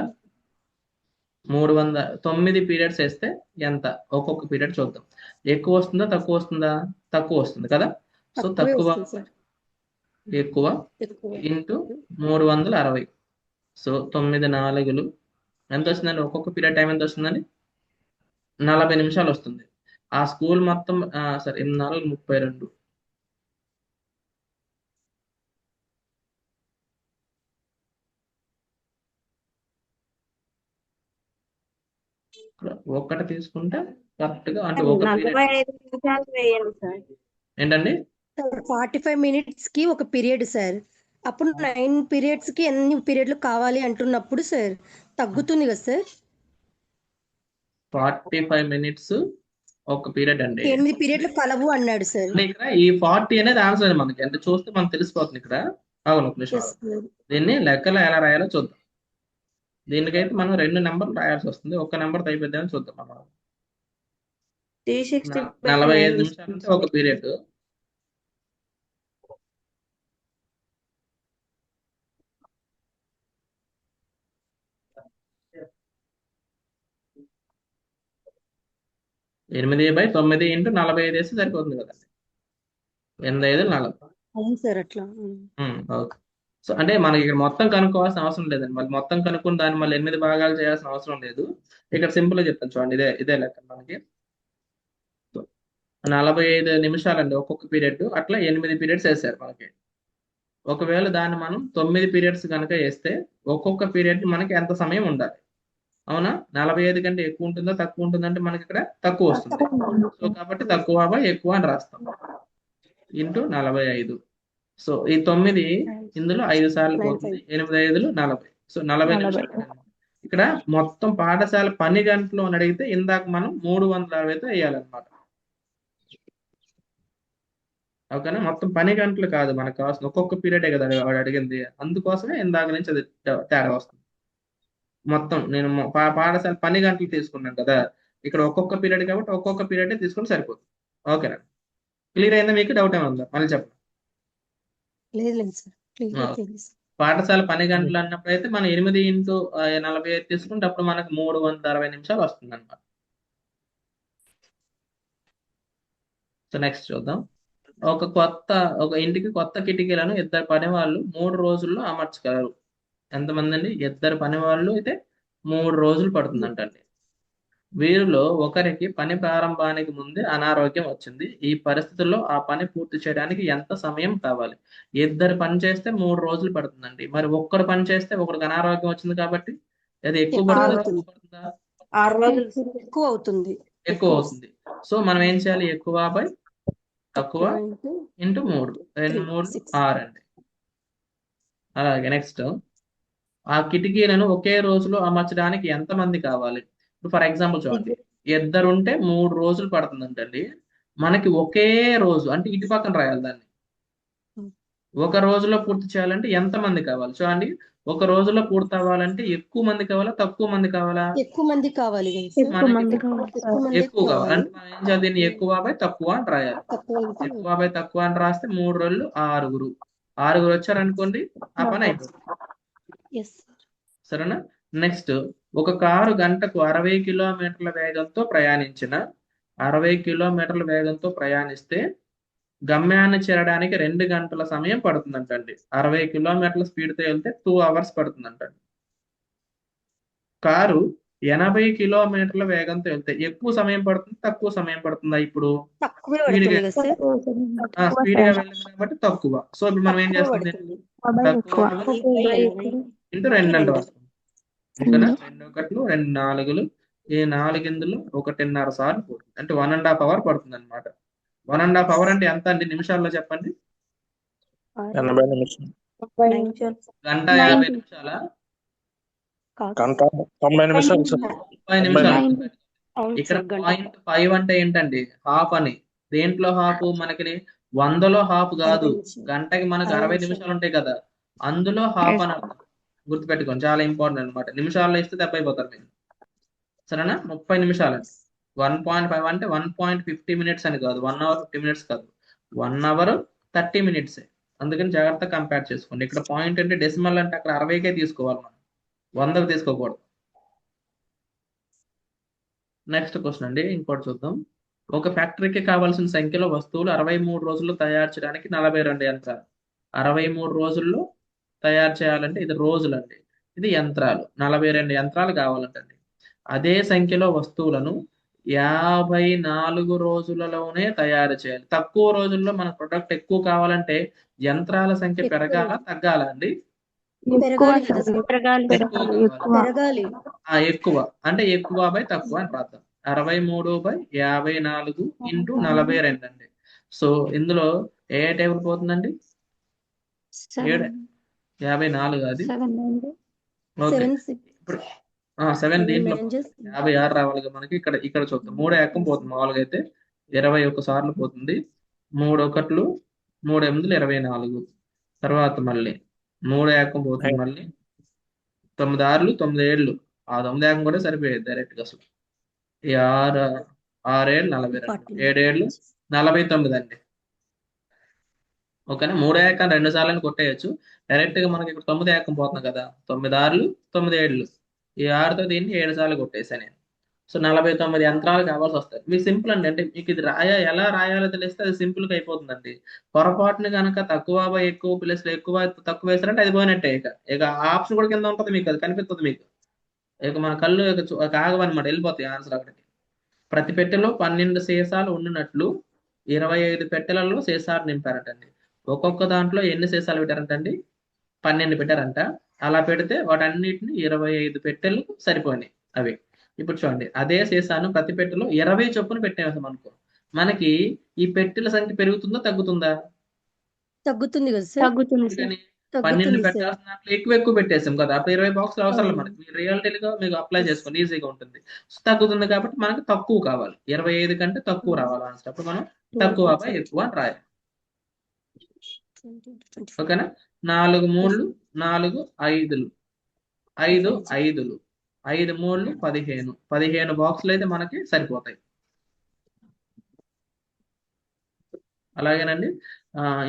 Speaker 1: 9 periods వేస్తే ఎంత? ఒక్కొక్క పీరియడ్ చూద్దాం. ఎక్కువ వస్తుందా తక్కువ వస్తుందా? తక్కువ వస్తుంది కదా. సో తక్కువ ఎక్కువ ఇంటూ 360. సో 9 4లు ఎంత వస్తుందండి? ఒక్కొక్క పీరియడ్ టైం ఎంత వస్తుందండి? 40 నిమిషాలు వస్తుంది. ఆ స్కూల్ మొత్తం సరే 8 4 32. ఒక్కటి తీసుకుంటే కరెక్ట్ గా, అంటే ఒక పీరియడ్
Speaker 7: 45 నిమిషాలు వేయండి సార్.
Speaker 1: ఏంటండి?
Speaker 3: 45 minutes కి ఒక పీరియడ్ సార్. అప్పుడు 9 periods కి ఎన్ని పీరియడ్లు కావాలి అంటున్నప్పుడు సార్ తగ్గుతుంది కదా సార్.
Speaker 1: 45 minutes ఒక పీరియడ్ అండి.
Speaker 3: 8 పీరియడ్లు కలవు అన్నాడు సార్.
Speaker 1: అంటే ఇక్కడ ఈ 40 అనేది ఆన్సర్ మనకి, అంటే చూస్తే మనకు తెలిసిపోతుంది ఇక్కడ. అవును, ఒక నిమిషం. దీన్ని లెక్కలో ఎలా రాయాలో చూద్దాం. దీనికైతే మనం 2 నెంబర్లు రాయాల్సి వస్తుంది, ఒక్క నెంబర్ అయిపోద్దామని చూద్దాం మనం.
Speaker 7: 360/9
Speaker 1: 45 నిమిషాలు అంటే ఒక పీరియడ్. ఎనిమిది బై 9 ఇంటూ 45 వేస్తే సరిపోతుంది కదా. 8×5 = 40.
Speaker 3: అవును సార్ అట్లా
Speaker 1: ఓకే. సో అంటే మనకి ఇక్కడ మొత్తం కనుక్కోవాల్సిన అవసరం లేదండి. మళ్ళీ మొత్తం కనుక్కుని దాన్ని మళ్ళీ 8 భాగాలు చేయాల్సిన అవసరం లేదు. ఇక్కడ సింపుల్ గా చెప్తాను చూడండి. ఇదే లెక్క మనకి 45 నిమిషాలండి ఒక్కొక్క పీరియడ్. అట్లా 8 పీరియడ్స్ వేసారు మనకి. ఒకవేళ దాన్ని మనం 9 పీరియడ్స్ కనుక వేస్తే ఒక్కొక్క పీరియడ్ మనకి ఎంత సమయం ఉండాలి? అవునా? 45 కంటే ఎక్కువ ఉంటుందా తక్కువ ఉంటుందంటే మనకి ఇక్కడ తక్కువ వస్తుంది. సో కాబట్టి తక్కువ బై ఎక్కువ అని రాస్తాం. ఇంటూ 45. సో ఈ 9 ఇందులో 5 సార్లు పోతుంది. 8×5 = 40. సో 40 నిమిషాలు. ఇక్కడ మొత్తం పాఠశాల పని గంటలు అని అడిగితే ఇందాక మనం 360తో వేయాలన్నమాట. ఓకేనా? మొత్తం పని గంటలు కాదు మనకు కావాల్సిన ఒక్కొక్క పీరియడే కదా వాడు అడిగింది. అందుకోసమే ఇందాక నుంచి అది తేడా వస్తుంది. మొత్తం నేను పాఠశాల పని గంటలు తీసుకున్నాను కదా, ఇక్కడ ఒక్కొక్క పీరియడ్ కాబట్టి ఒక్కొక్క పీరియడ్ తీసుకుంటే సరిపోతుంది. ఓకేనా? క్లియర్ అయిందా? మీకు డౌట్ ఏమైనా ఉందా? మళ్ళీ చెప్పండి.
Speaker 3: లేదు సార్ క్లియర్ తెలుసు.
Speaker 1: పాఠశాల పని గంటలు అన్నప్పుడు అయితే మనం 8×45 తీసుకుంటే అప్పుడు మనకు 360 నిమిషాలు వస్తుంది అనమాట. సో నెక్స్ట్ చూద్దాం. ఒక ఇంటికి కొత్త కిటికీలను 2 పని వాళ్ళు 3 రోజుల్లో అమర్చగలరు. ఎంతమంది అండి? 2 పని వాళ్ళు అయితే 3 రోజులు పడుతుందంటండి. వీరిలో ఒకరికి పని ప్రారంభానికి ముందే అనారోగ్యం వచ్చింది. ఈ పరిస్థితుల్లో ఆ పని పూర్తి చేయడానికి ఎంత సమయం కావాలి? 2 పని చేస్తే 3 రోజులు పడుతుందండి. మరి ఒక్కడు పని చేస్తే ఒకరికి అనారోగ్యం వచ్చింది కాబట్టి అది ఎక్కువ పడుతుందా తక్కువ పడుతుందా?
Speaker 7: 6 రోజులు
Speaker 3: ఎక్కువ అవుతుంది.
Speaker 1: ఎక్కువ అవుతుంది. సో మనం ఏం చేయాలి? ఎక్కువ బై తక్కువ ఇంటూ 3. 2 3 6 అండి. అలాగే నెక్స్ట్, ఆ కిటికీలను ఒకే రోజులో అమర్చడానికి ఎంతమంది కావాలి? ఇప్పుడు ఫర్ ఎగ్జాంపుల్ చూడండి, 2 ఉంటే 3 రోజులు పడుతుందంటండి. మనకి ఒకే రోజు అంటే ఇటు పక్కన రాయాలి దాన్ని. ఒక రోజులో పూర్తి చేయాలంటే ఎంతమంది కావాలి? చూడండి, ఒక రోజులో పూర్తి అవ్వాలంటే ఎక్కువ మంది కావాలా తక్కువ మంది కావాలా?
Speaker 3: ఎక్కువ మంది కావాలి కదా సార్.
Speaker 1: మనకి ఎక్కువ కావాలి. అంటే మనం ఏం చేయాలి? దీన్ని ఎక్కువ బై తక్కువ అని రాయాలి. ఎక్కువ బై తక్కువ అని రాస్తే 3 రోజులు 6. 6 వచ్చారనుకోండి, ఆ పని అయిపోతుంది. సరేనా? నెక్స్ట్, ఒక కారు గంటకు 60 కిలోమీటర్ల వేగంతో ప్రయాణిస్తే గమ్యాన్ని చేరడానికి 2 గంటల సమయం పడుతుందంటండి. 60 కిలోమీటర్ల స్పీడ్తో వెళ్తే 2 అవర్స్ పడుతుందంటండి. కారు 80 కిలోమీటర్ల వేగంతో వెళ్తే ఎక్కువ సమయం పడుతుంది తక్కువ సమయం పడుతుందా? ఇప్పుడు స్పీడ్గా వెళ్ళింది కాబట్టి తక్కువ. సో ఇప్పుడు మనం ఏం చేస్తుంది? తక్కువ ఇంటూ 2 అంటే వస్తుంది. ఓకేనా? 2 1 2 4 ఈ 4 ఇందులో 1.5 సార్లు పోతుంది. అంటే 1.5 అవర్ పడుతుంది అనమాట. 1.5 అవర్ అంటే ఎంత అండి నిమిషాల్లో చెప్పండి?
Speaker 5: 80 నిమిషాలు.
Speaker 1: గంట 50 నిమిషాలా?
Speaker 5: గంట 90 నిమిషాలు సార్.
Speaker 1: 30 నిమిషాలు. ఇక్కడ 0.5 అంటే ఏంటండి? హాఫ్ అని. దేంట్లో హాఫ్? మనకి 100లో హాఫ్ కాదు. గంటకి మనకు 60 నిమిషాలు ఉంటాయి కదా, అందులో హాఫ్ అని అర్థం. గుర్తుపెట్టుకోండి, చాలా ఇంపార్టెంట్ అనమాట. నిమిషాల్లో ఇస్తే దెబ్బ అయిపోతారు మీరు. సరేనా? 30 నిమిషాలు. 1.5 అంటే 1.50 మినిట్స్ అని కాదు, 1 అవర్ 50 మినిట్స్ కాదు, 1 అవర్ 30 మినిట్స్. అందుకని జాగ్రత్తగా కంపేర్ చేసుకోండి. ఇక్కడ పాయింట్ అంటే డెసిమల్ అంటే అక్కడ 60కే తీసుకోవాలి మనం, 100కి తీసుకోకూడదు. నెక్స్ట్ క్వశ్చన్ అండి, ఇంకోటి చూద్దాం. ఒక ఫ్యాక్టరీకి కావాల్సిన సంఖ్యలో వస్తువులు 63 రోజుల్లో తయారు చేయడానికి 42 యంత్రాలు. 63 రోజుల్లో తయారు చేయాలంటే ఇది రోజులండి, ఇది యంత్రాలు. 42 యంత్రాలు కావాలంటండి. అదే సంఖ్యలో వస్తువులను 54 రోజులలోనే తయారు చేయాలి. తక్కువ రోజుల్లో మన ప్రొడక్ట్ ఎక్కువ కావాలంటే యంత్రాల సంఖ్య పెరగాల తగ్గాల అండి? ఎక్కువ. అంటే ఎక్కువ బై తక్కువ అని రాద్దాం. 63/54 ఇంటూ 42 అండి. సో ఇందులో ఏ టేబుల్ పోతుందండి? 54 అది. ఓకే, ఇప్పుడు 7 దీంట్లో 56 రావాలి మనకి. ఇక్కడ చూద్దాం. 3 ఏకం పోతుంది. మామూలుగా అయితే 21 సార్లు పోతుంది. 3 1 3 8 24. తర్వాత మళ్ళీ 3 ఏకం పోతుంది. మళ్ళీ 9 6 9 7. ఆ 9 ఏకం కూడా సరిపోయేది డైరెక్ట్ గా. అసలు 6 6 ఏళ్ళు 42,
Speaker 3: 49.
Speaker 1: 7 ఏళ్ళు 49 అండి. ఓకేనా? 3 ఏకం 2 సార్లు కొట్టేయచ్చు. డైరెక్ట్ గా మనకి ఇక్కడ 9 ఏకం పోతుంది కదా, 9 6లు 9 7లు, ఈ 6తో దీన్ని 7 సార్లు కొట్టేసాను నేను. సో 49 యంత్రాలు కావాల్సి వస్తాయి. మీకు సింపుల్ అండి, అంటే మీకు ఇది ఎలా రాయాలో తెలిస్తే అది సింపుల్ గా అయిపోతుందండి. పొరపాటుని కనుక తక్కువ బై ఎక్కువ ప్లస్ ఎక్కువ తక్కువ వేస్తారంటే అది పోయినట్టే. ఇక ఆ ఆప్షన్ కూడా కింద ఉంటుంది, మీకు అది కనిపిస్తుంది మీకు. ఇక మన కళ్ళు ఇక ఆగవన్నమాట, వెళ్ళిపోతాయి ఆన్సర్ అక్కడికి. ప్రతి పెట్టెలో 12 సీసాలు ఉండినట్లు 25 పెట్టెలలో సీసాలు నింపారటండి. ఒక్కొక్క దాంట్లో ఎన్ని సీసాలు పెట్టారంటండి? 12 పెట్టారంట. అలా పెడితే వాటన్నిటిని 25 పెట్టెలు సరిపోయినాయి అవి. ఇప్పుడు చూడండి, అదే సీసాను ప్రతి పెట్టెలో 20 చొప్పున పెట్టేసాం అనుకో, మనకి ఈ పెట్టెల సంఖ్య పెరుగుతుందా తగ్గుతుందా?
Speaker 3: తగ్గుతుంది కదా సార్?
Speaker 6: తగ్గుతుంది సార్.
Speaker 1: అందుకని 12
Speaker 3: తగ్గుతుంది సార్.
Speaker 1: పెట్టాల్సిన దాంట్లో ఎక్కువ పెట్టేసాం కదా, అప్పుడు 20 బాక్సులు అవసరం లేదు
Speaker 3: అవును.
Speaker 1: మనకి. మీరు రియాలిటీగా మీకు అప్లై చేసుకోండి, ఈజీగా ఉంటుంది. సో తగ్గుతుంది కాబట్టి మనకి తక్కువ కావాలి, 25 కంటే తక్కువ రావాలి ఆన్సర్. అప్పుడు మనం తక్కువ బై ఎక్కువ అని రాయాలి. ఓకేనా? 4 3లు 4 5లు 5 5లు 5 3లు 15, 15 బాక్సులు అయితే మనకి సరిపోతాయి. అలాగేనండి.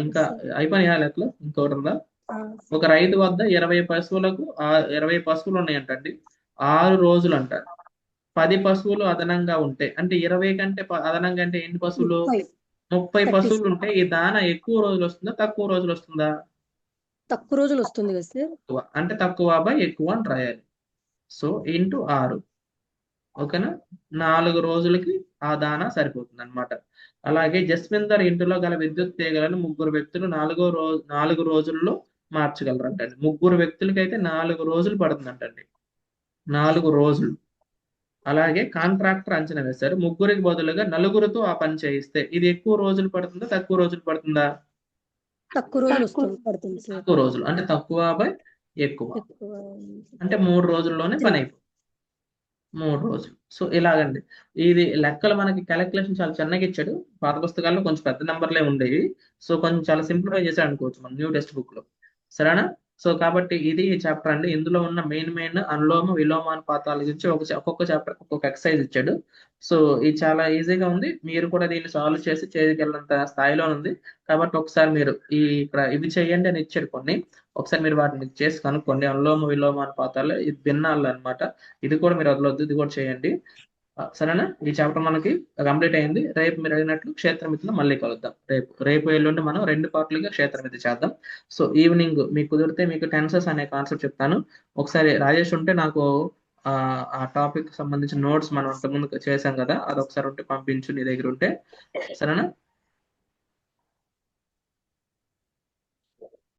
Speaker 1: ఇంకా అయిపోయినాయా లెక్కలు? ఇంకోటి ఉందా? ఒక రైతు వద్ద 20 పశువులకు 20 పశువులు ఉన్నాయంటండి. 6 రోజులు అంటారు. 10 పశువులు అదనంగా ఉంటే, అంటే 20 కంటే అదనంగా అంటే ఎన్ని పశువులు? 30 పశువులు ఉంటే ఈ దాన ఎక్కువ రోజులు వస్తుందా తక్కువ రోజులు వస్తుందా?
Speaker 3: తక్కువ రోజులు వస్తుంది కదా సార్?
Speaker 1: తక్కువ, అంటే తక్కువ బై ఎక్కువ అని రాయాలి. So into 6. ఓకేనా? 4 రోజులకి ఆ దానా సరిపోతుంది అనమాట. అలాగే జస్విందర్ ఇంటిలో గల విద్యుత్ తీగలను 3 వ్యక్తులు 4 రోజుల్లో మార్చగలరంటండి. 3 వ్యక్తులకైతే 4 రోజులు పడుతుందంటండి. 4 రోజులు. అలాగే కాంట్రాక్టర్ అంచనా వేశారు, 3కి బదులుగా 4తో ఆ పని చేయిస్తే ఇది ఎక్కువ రోజులు పడుతుందా తక్కువ రోజులు పడుతుందా?
Speaker 3: తక్కువ రోజులు పడుతుంది సార్.
Speaker 1: తక్కువ రోజులు, అంటే తక్కువ బై ఎక్కువ,
Speaker 3: ఎక్కువ.
Speaker 1: అంటే 3 రోజుల్లోనే పని అయిపోతుంది. 3 రోజులు. సో ఇలాగండి. ఇది లెక్కలు మనకి క్యాలిక్యులేషన్ చాలా చిన్నగా ఇచ్చాడు. పాత పుస్తకాల్లో కొంచెం పెద్ద నెంబర్లే ఉండేవి. సో కొంచెం చాలా సింప్లిఫై చేశాడు అనుకోవచ్చు మన న్యూ టెక్స్ట్ బుక్ లో. సరేనా? సో కాబట్టి ఇది చాప్టర్ అండి. ఇందులో ఉన్న మెయిన్ అనులోమ విలోమానుపాతాల గురించి ఒక్కొక్క చాప్టర్ ఒక్కొక్క ఎక్సర్సైజ్ ఇచ్చాడు. సో ఇది చాలా ఈజీగా ఉంది, మీరు కూడా దీన్ని సాల్వ్ చేసి చేయగలిగినంత స్థాయిలో ఉంది. కాబట్టి ఒకసారి మీరు ఇక్కడ ఇవి చేయండి అని ఇచ్చాడు కొన్ని, ఒకసారి మీరు వాటిని చేసి కనుక్కోండి. అనులోమ విలోమానుపాతాలు ఇది భిన్నాలు అన్నమాట. ఇది కూడా మీరు వదలొద్దు, ఇది కూడా చేయండి. సరేనా? ఈ చాప్టర్ మనకి కంప్లీట్ అయింది. రేపు మీరు అడిగినట్లు క్షేత్రమితిలో మళ్ళీ కలుద్దాం. రేపు ఎల్లుండి మనం 2 పార్ట్లుగా క్షేత్రమితి చేద్దాం. సో ఈవినింగ్ మీకు కుదిరితే మీకు టెన్సెస్ అనే కాన్సెప్ట్ చెప్తాను. ఒకసారి రాజేష్ ఉంటే నాకు ఆ టాపిక్ సంబంధించిన నోట్స్ మనం ఇంతకుముందు చేశాం కదా, అది ఒకసారి ఉంటే పంపించు నీ దగ్గర ఉంటే. సరేనా?